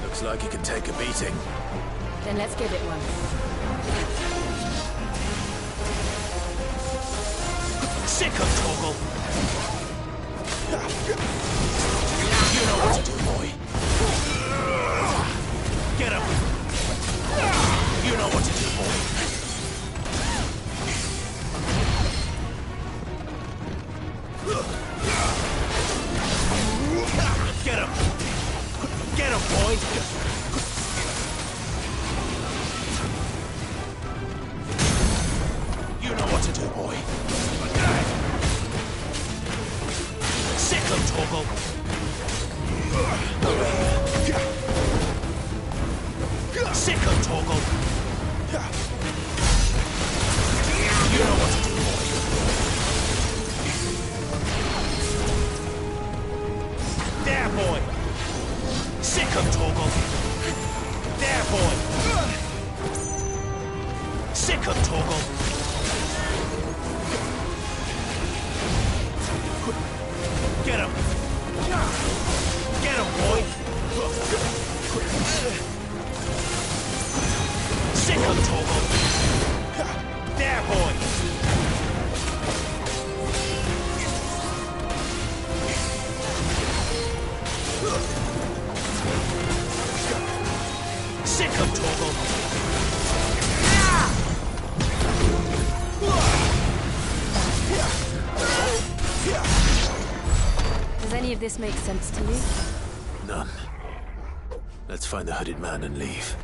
Speaker 3: Looks like it can take a beating.
Speaker 5: Then let's give it one.
Speaker 8: Sick of Torgal! You know what to do, boy. Get him! You know what to do, boy. Get him! Get him, boy! You know what to do, boy. Torgal. Sick of Torgal. You know what to do, boy. There, boy. Sick of Torgal. There, boy. Sick of Torgal. Get him! Get him, boy! Sick of Torgal! There, boy! Sick of Torgal!
Speaker 5: Does any of this make sense to you?
Speaker 3: None. Let's find the hooded man and leave.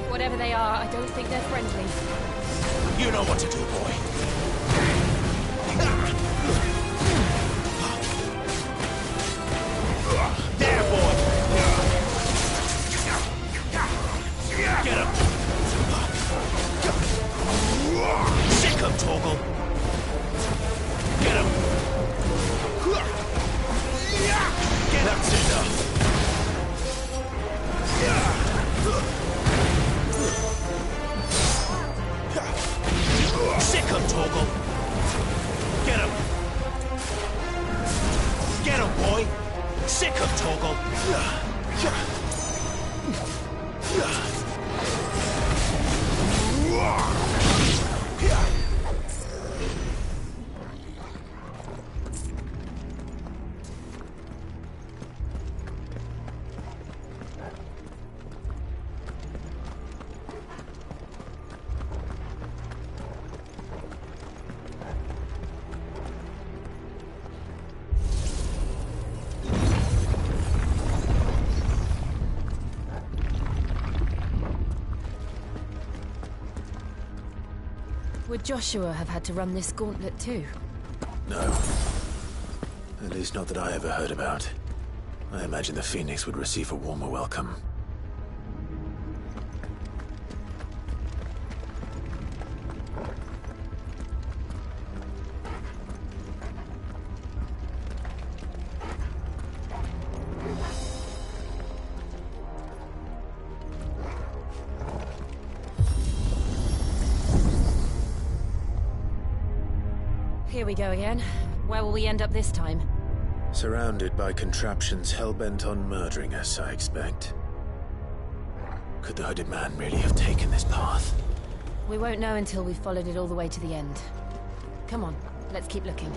Speaker 5: Whatever they are, I don't think they're friendly.
Speaker 8: You know what to do, boy. There, boy! Get him! Sick of Torgal! Get him!
Speaker 5: Would Joshua have had to run this gauntlet too?
Speaker 3: No. At least not that I ever heard about. I imagine the Phoenix would receive a warmer welcome.
Speaker 5: Here we go again. Where will we end up this time?
Speaker 3: Surrounded by contraptions hell-bent on murdering us, I expect. Could the hooded man really have taken this path?
Speaker 5: We won't know until we've followed it all the way to the end. Come on, let's keep looking.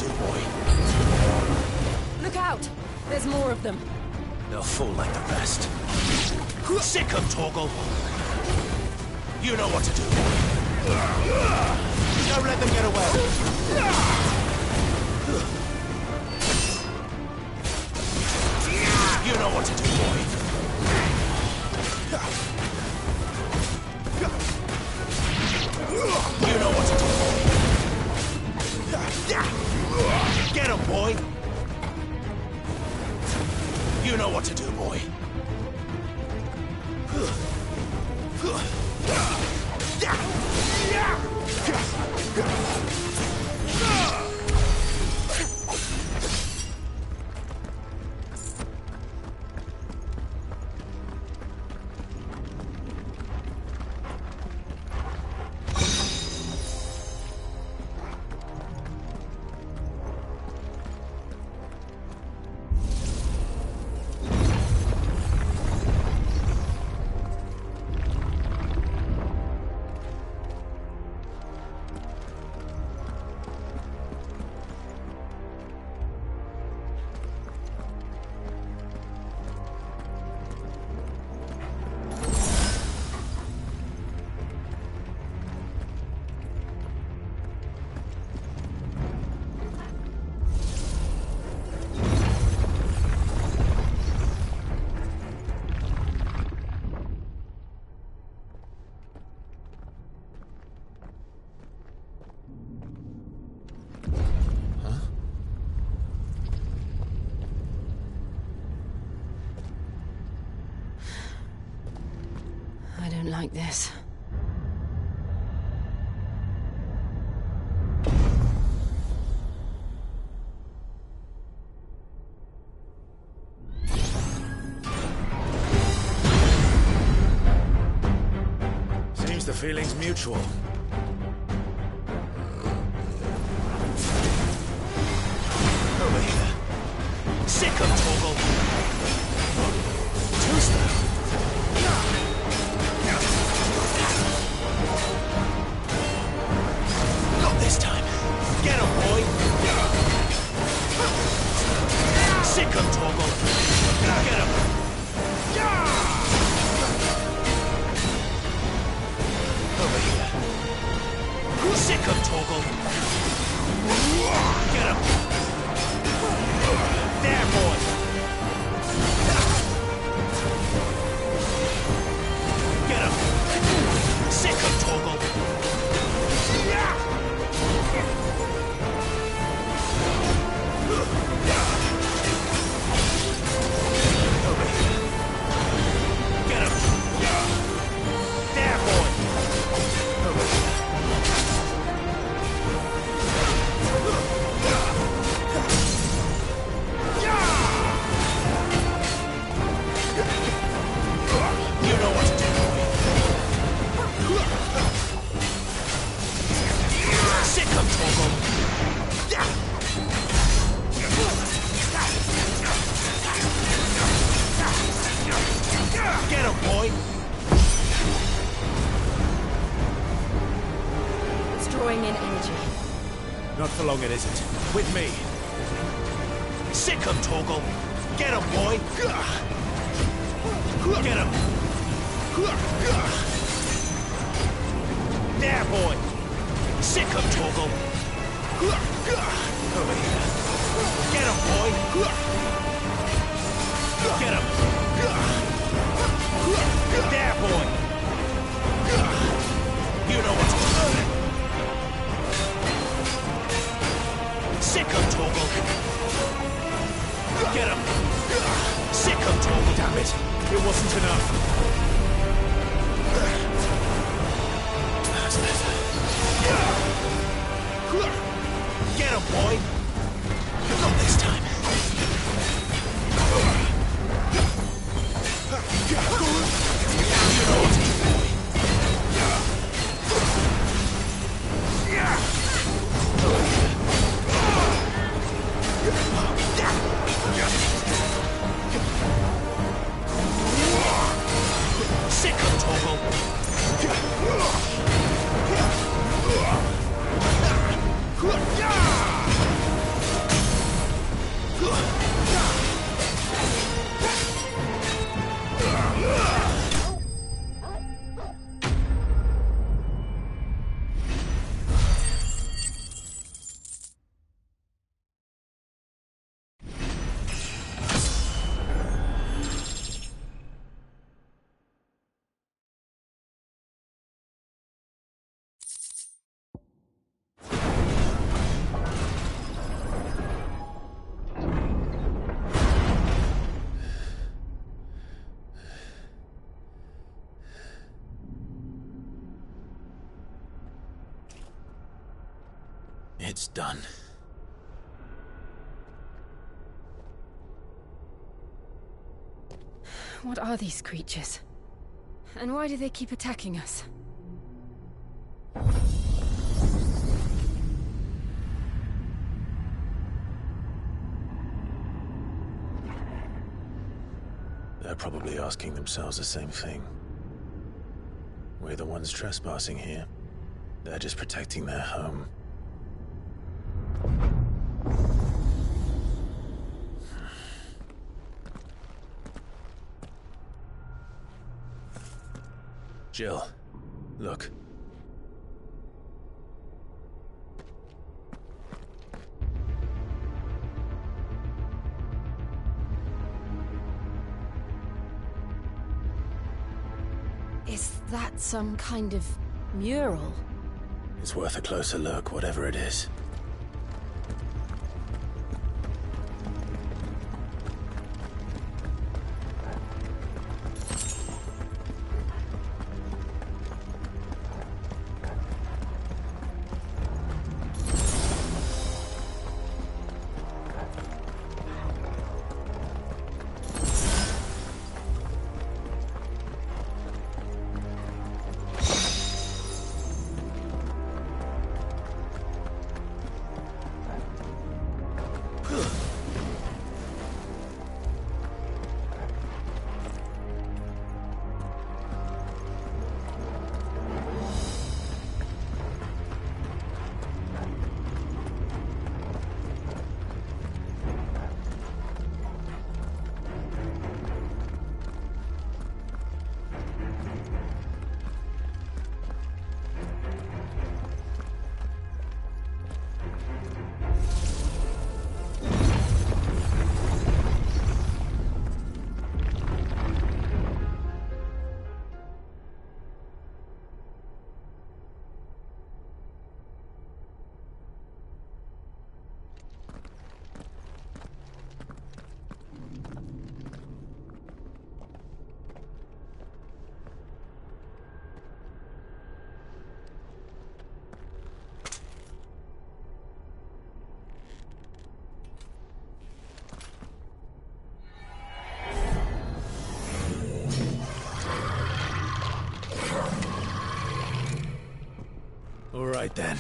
Speaker 8: do, boy.
Speaker 9: Look out! There's more of them.
Speaker 8: They'll fall like the rest. Sick 'em, Torgal. You know what to do, boy. Don't let them get away. You know what to do, boy. You know what to do, boy. Get him, boy. You know what to do, boy.
Speaker 9: I don't like this.
Speaker 8: Seems the feeling's mutual. Over here. Sick 'em, Torgal. Two-step. Not this time. Get him, boy. Sick 'em, Torgal. Get him. Over here. Sick 'em, Torgal. Get him. There, boy. Get him. Sick 'em, Torgal. Over here. Get him. There, boy. Over here. You know what to do, boy. Sick 'em, Torgal. Get him, boy.
Speaker 9: It's drawing in energy.
Speaker 8: Not for long, it isn't. With me. Sick 'em, Torgal. Get him, boy. Get him. There, boy. Sick 'em, Torgal. Over here. Get him, boy. Get him. There, boy. You know what to do. Sick 'em, Torgal. Get him. Sick 'em, Torgal. Damn it. It wasn't enough. That's better. Get him, boy. Not this time. You know what to do, boy. Sick 'em, Torgal.
Speaker 6: done.
Speaker 5: What are these creatures? And why do they keep attacking us?
Speaker 6: They're probably asking themselves the same thing. We're the ones trespassing here. They're just protecting their home. Jill, look.
Speaker 5: Is that some kind of mural?
Speaker 6: It's worth a closer look, whatever it is. All right then.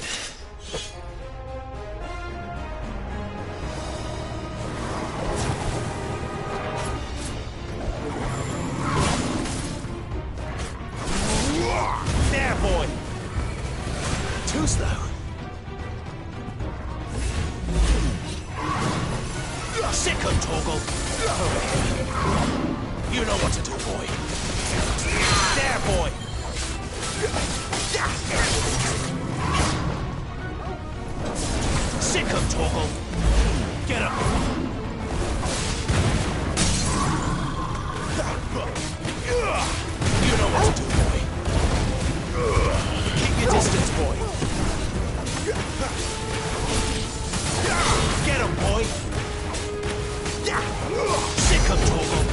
Speaker 8: There, boy! Too slow. Sick of Torgal! You know what to do, boy. There, boy! Sick of Torgal! Get up! You know what to do, boy. Keep your distance, boy. Get him, boy! Sick of Torgal!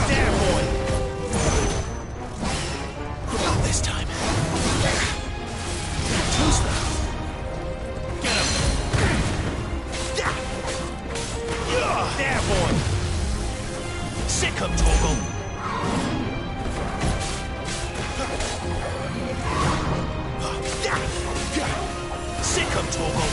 Speaker 8: There, boy! Not this time. Too slow. Get him! There, boy! Sick of Torgal! Sick of Torgal!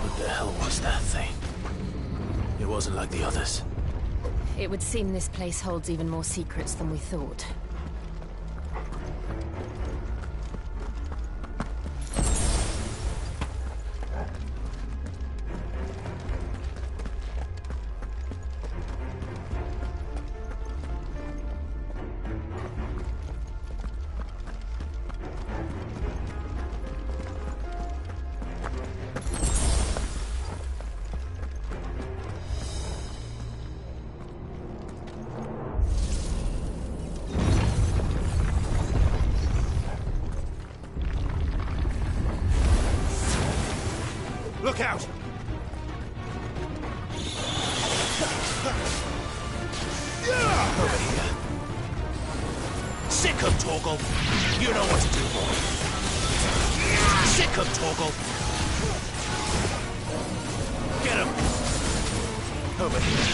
Speaker 6: What the hell was that thing? It wasn't like the others.
Speaker 5: It would seem this place holds even more secrets than we thought.
Speaker 8: Look out! Sick of Torgal. You know what to do, boy. Sick of Torgal. Get him. Over here.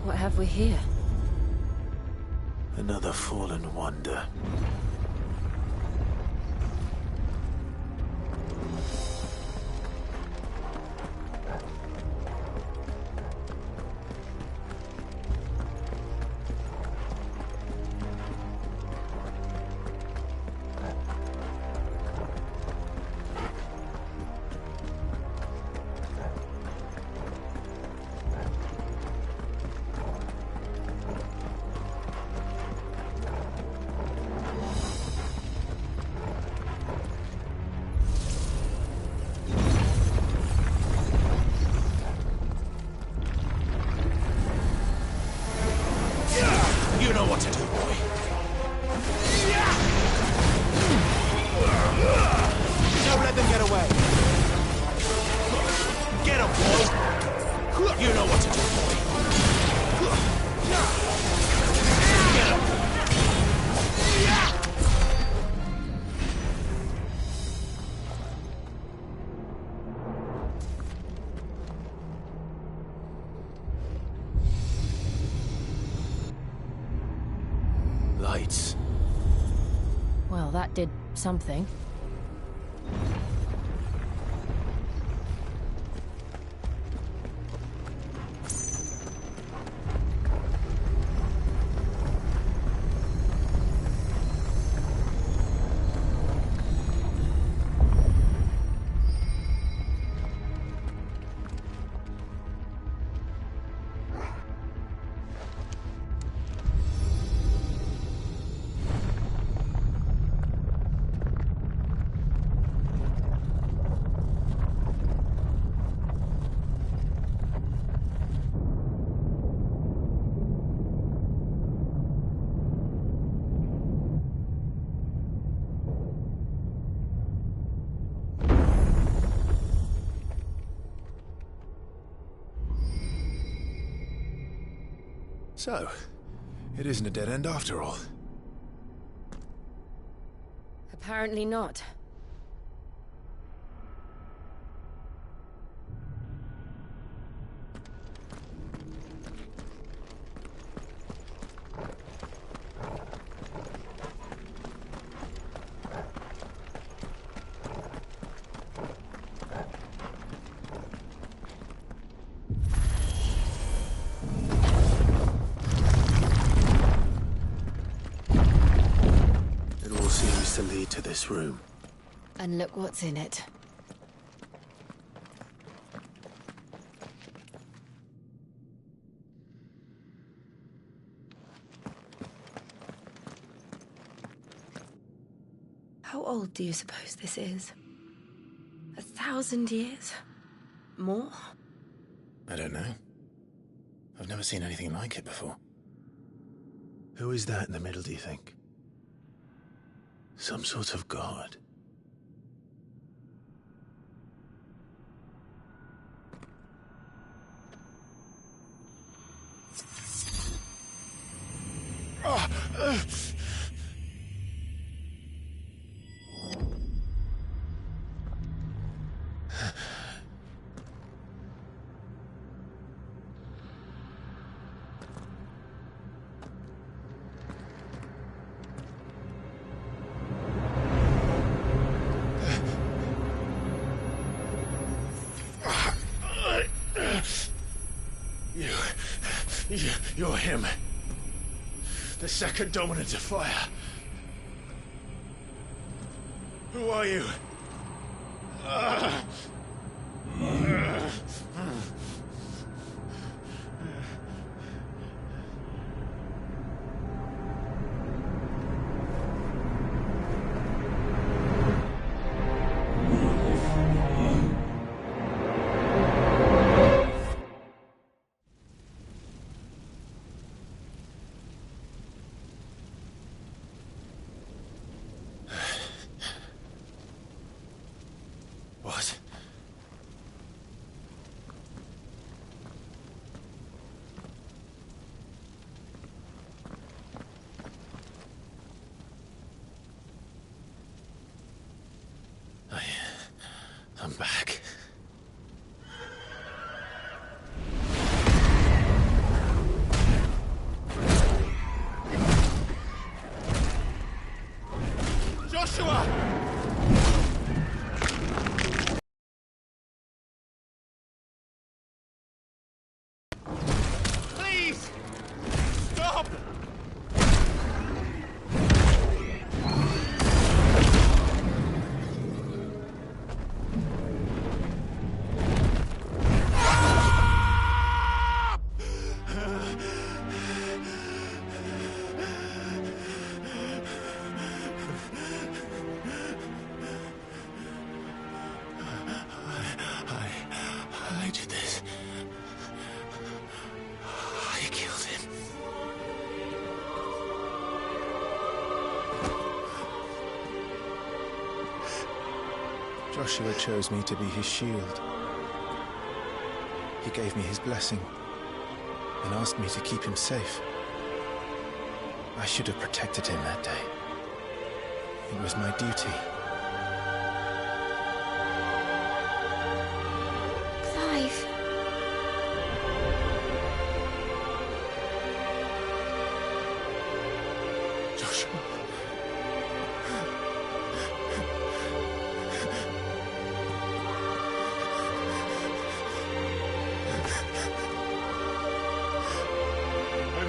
Speaker 5: What have we here?
Speaker 3: Another fallen wonder.
Speaker 8: You know what to do, boy. Don't let them get away. Get him, boy. You know what to do, boy. Get him.
Speaker 3: Lights.
Speaker 5: Well, that did something.
Speaker 6: So, it isn't a dead end after all.
Speaker 5: Apparently not.
Speaker 3: It all seems to lead to this room.
Speaker 5: And look what's in it.
Speaker 9: How old do you suppose this is? 1,000 years? More?
Speaker 6: I don't know. I've never seen anything like it before.
Speaker 3: Who is that in the middle, do you think? Some sort of god?
Speaker 6: You're him. The second dominant of fire. Who are you? Joshua chose me to be his shield. He gave me his blessing and asked me to keep him safe. I should have protected him that day. It was my duty.
Speaker 15: Clive.
Speaker 3: Joshua.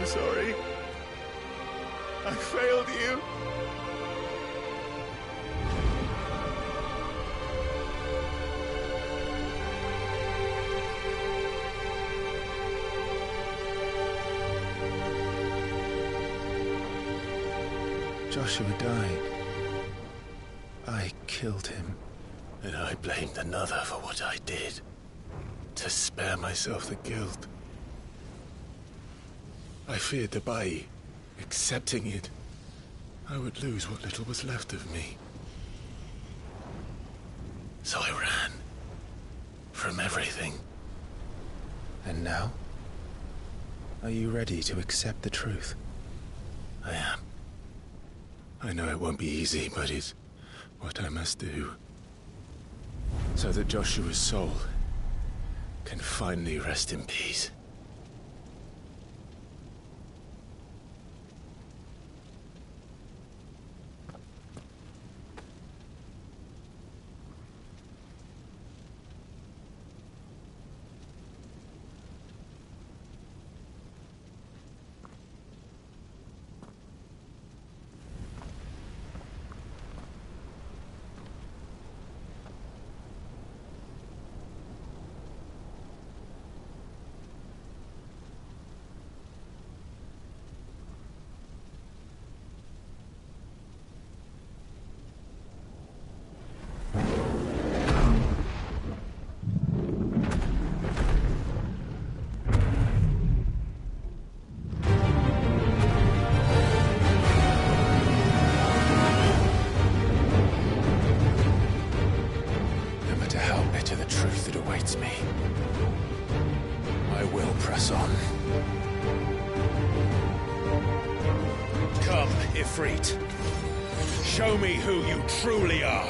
Speaker 14: I'm sorry. I failed you.
Speaker 6: Joshua died. I killed him.
Speaker 3: And I blamed another for what I did. To spare myself the guilt. I feared that by accepting it, I would lose what little was left of me. So I ran. From everything.
Speaker 6: And now? Are you ready to accept the truth?
Speaker 3: I am. I know it won't be easy, but it's what I must do. So that Joshua's soul can finally rest in peace.
Speaker 8: Ifrit. Show me who you truly are.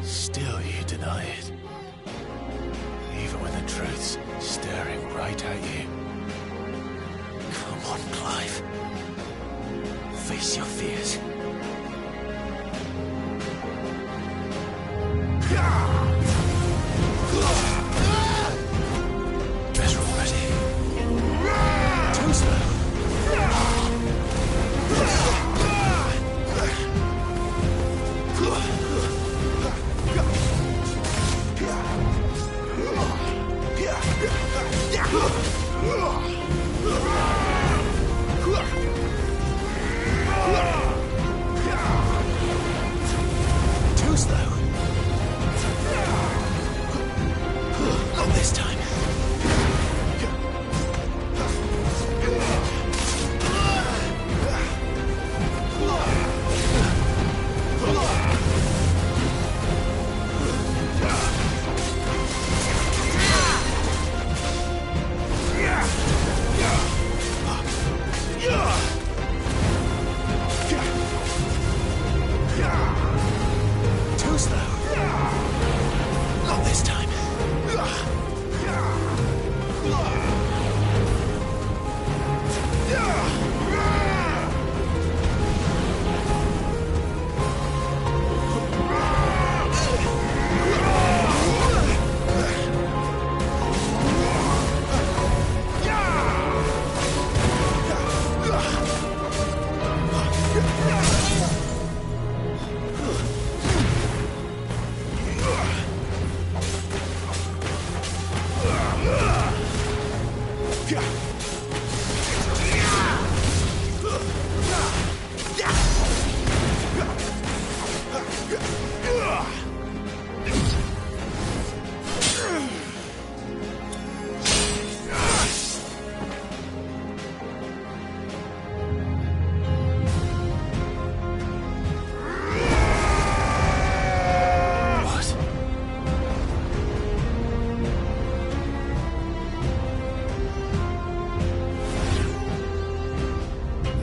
Speaker 3: Still you deny it. Even when the truth's staring right at you. Come on, Clive. Face your fears. Better already. Too slow. Too slow. Not this time. Too slow. Not this time.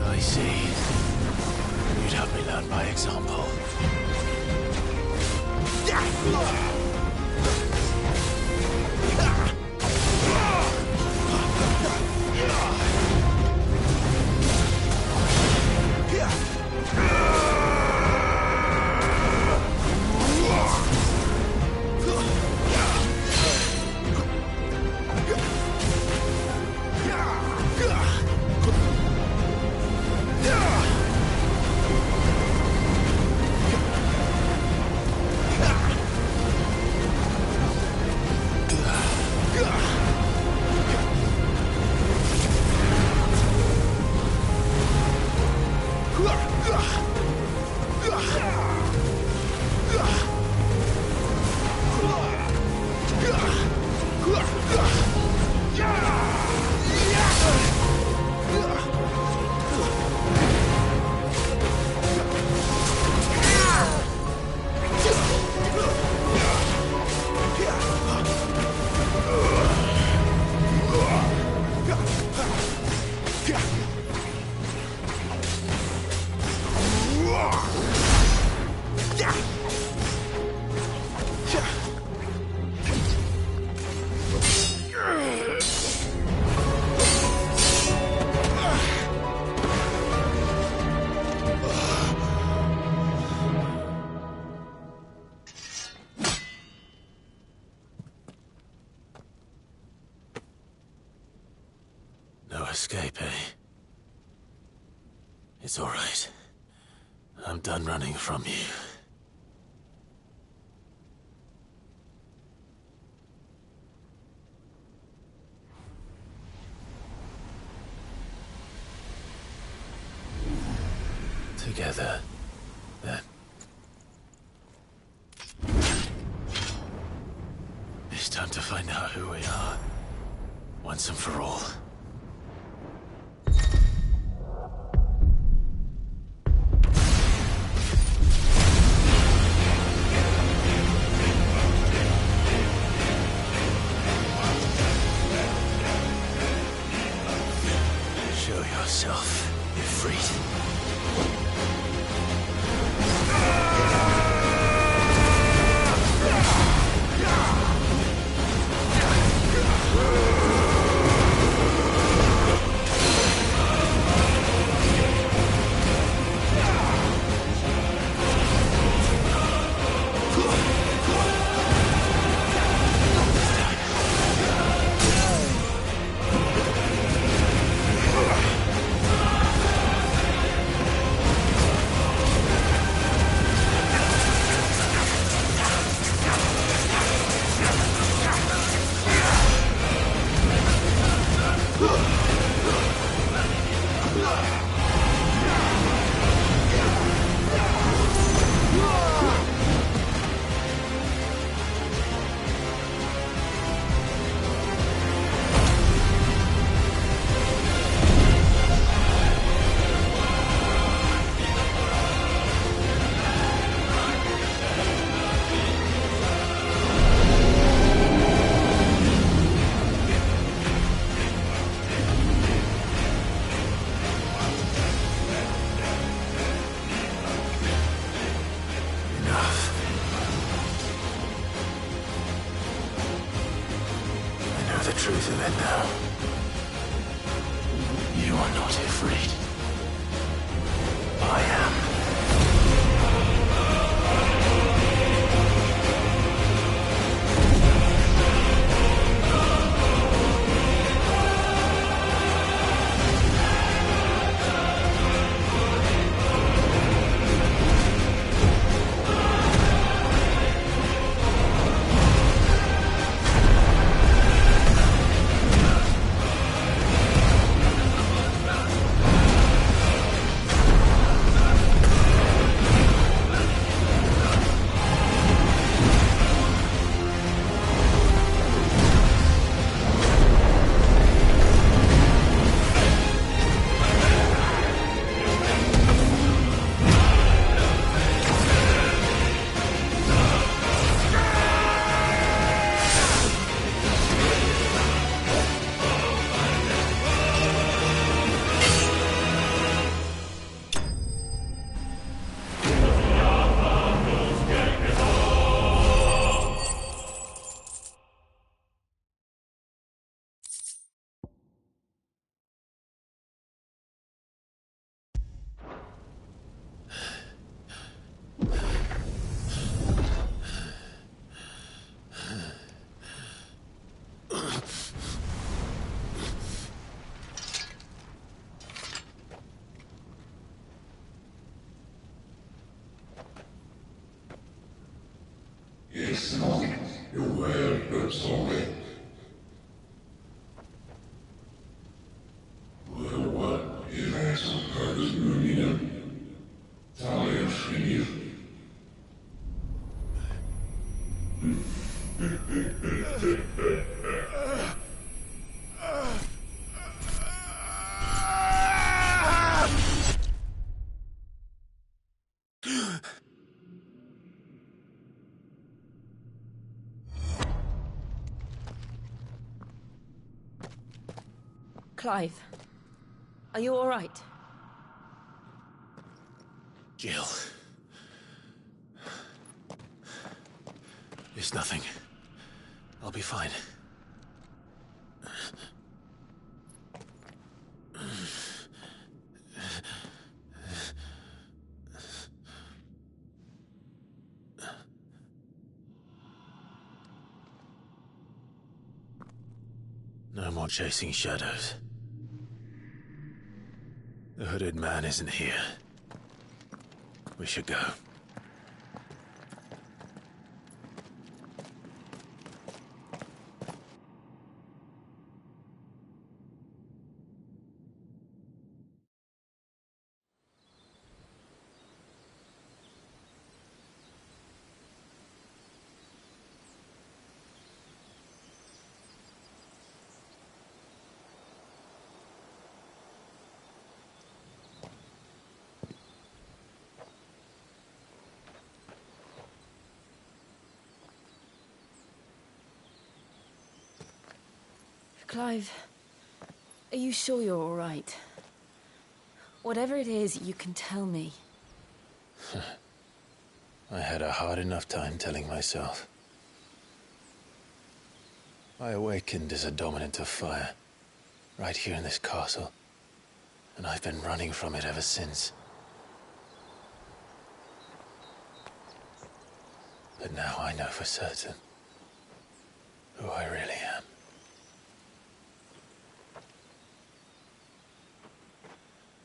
Speaker 3: I see. You'd have me learn by example. escape, eh? It's all right. I'm done running from you. Together, then. It's time to find out who we are, once and for all. Show yourself, Ifrit. The truth of it now. You are not afraid. I am.
Speaker 4: Yes, no. You're well, but sorry. Well, what if I some cards moving Talia Shinir?
Speaker 9: Clive, are you all right?
Speaker 3: Jill. It's nothing. I'll be fine. No more chasing shadows.
Speaker 6: The hooded man isn't here. We should go.
Speaker 9: Clive, are you sure you're all right? Whatever it is, you can tell me.
Speaker 6: I had a hard enough time telling myself. I awakened as a dominant of fire, right here in this castle, and I've been running from it ever since. But now I know for certain who I really am.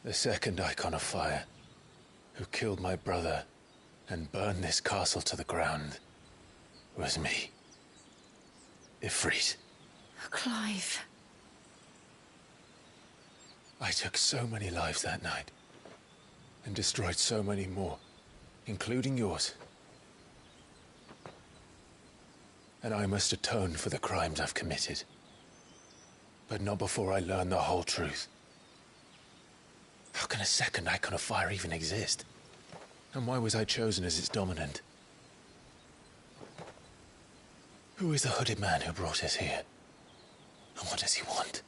Speaker 6: The second Icon of Fire, who killed my brother and burned this castle to the ground, was me. Ifrit.
Speaker 9: Clive.
Speaker 6: I took so many lives that night, and destroyed so many more, including yours. And I must atone for the crimes I've committed. But not before I learn the whole truth. How can a second Icon of Fire even exist? And why was I chosen as its dominant? Who is the hooded man who brought us here? And what does he want?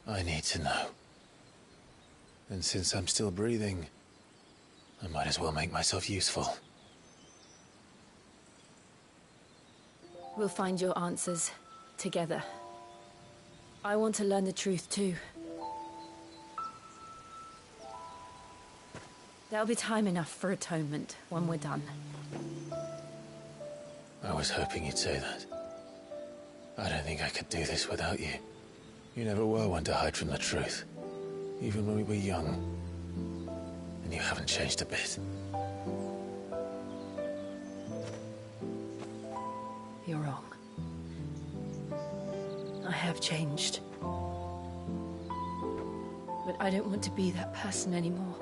Speaker 6: I need to know. And since I'm still breathing, I might as well make myself useful.
Speaker 9: We'll find your answers together. I want to learn the truth too. There'll be time enough for atonement when we're done.
Speaker 6: I was hoping you'd say that. I don't think I could do this without you. You never were one to hide from the truth, even when we were young. And you haven't changed a bit.
Speaker 9: You're wrong. I have changed. But I don't want to be that person anymore.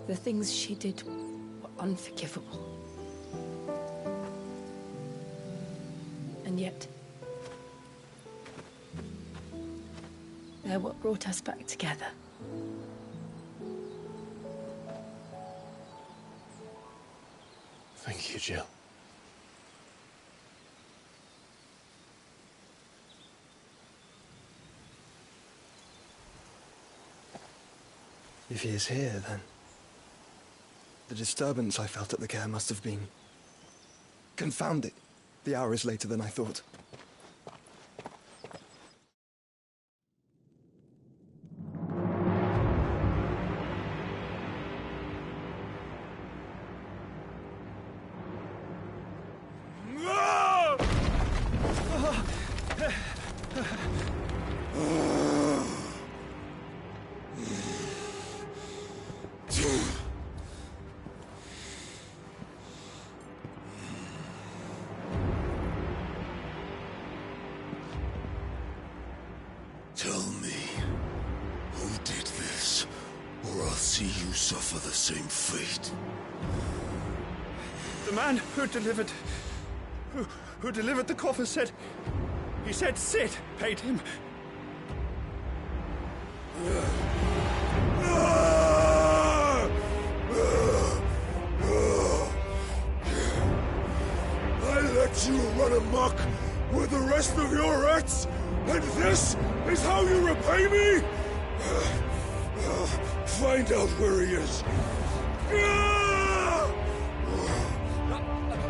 Speaker 9: The things she did were unforgivable. And yet, they're what brought us back together.
Speaker 6: Thank you, Jill.
Speaker 15: If he is here, then the disturbance I felt at the care must have been... Confound it! The hour is later than I thought.
Speaker 16: Tell me, who did this, or I'll see you suffer the same fate.
Speaker 15: The man who delivered... Who delivered the coffer said... He said Sid paid him.
Speaker 16: I let you run amok with the rest of your rats, and this is how you repay me? Find out where he is.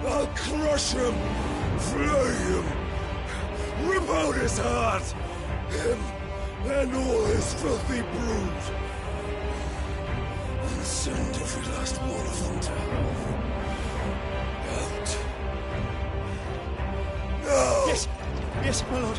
Speaker 16: I'll crush him, flay him, rip out his heart, him and all his filthy brood, and send every last one of them to hell. Out.
Speaker 8: Yes, my lord.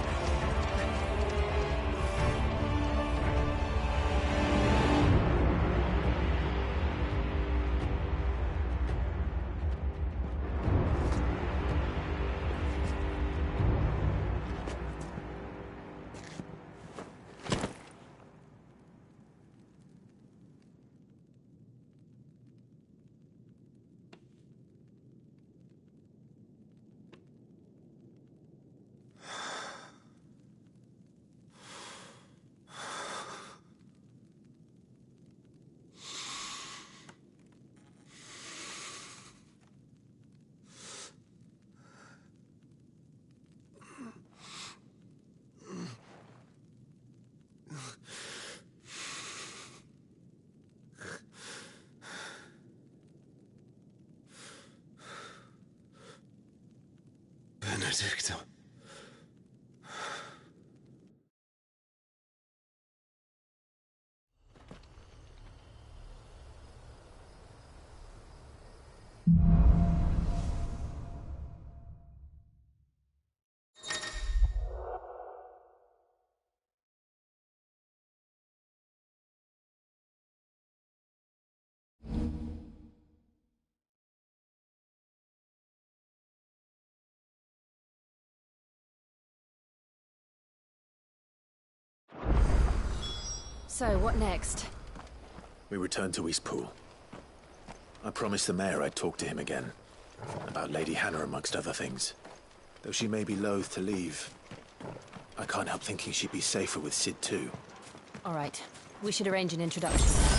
Speaker 6: Benedicto.
Speaker 5: So, what next?
Speaker 3: We return to Eastpool. I promised the mayor I'd talk to him again. About Lady Hannah, amongst other things. Though she may be loath to leave, I can't help thinking she'd be safer with Cid too.
Speaker 5: All right. We should arrange an introduction.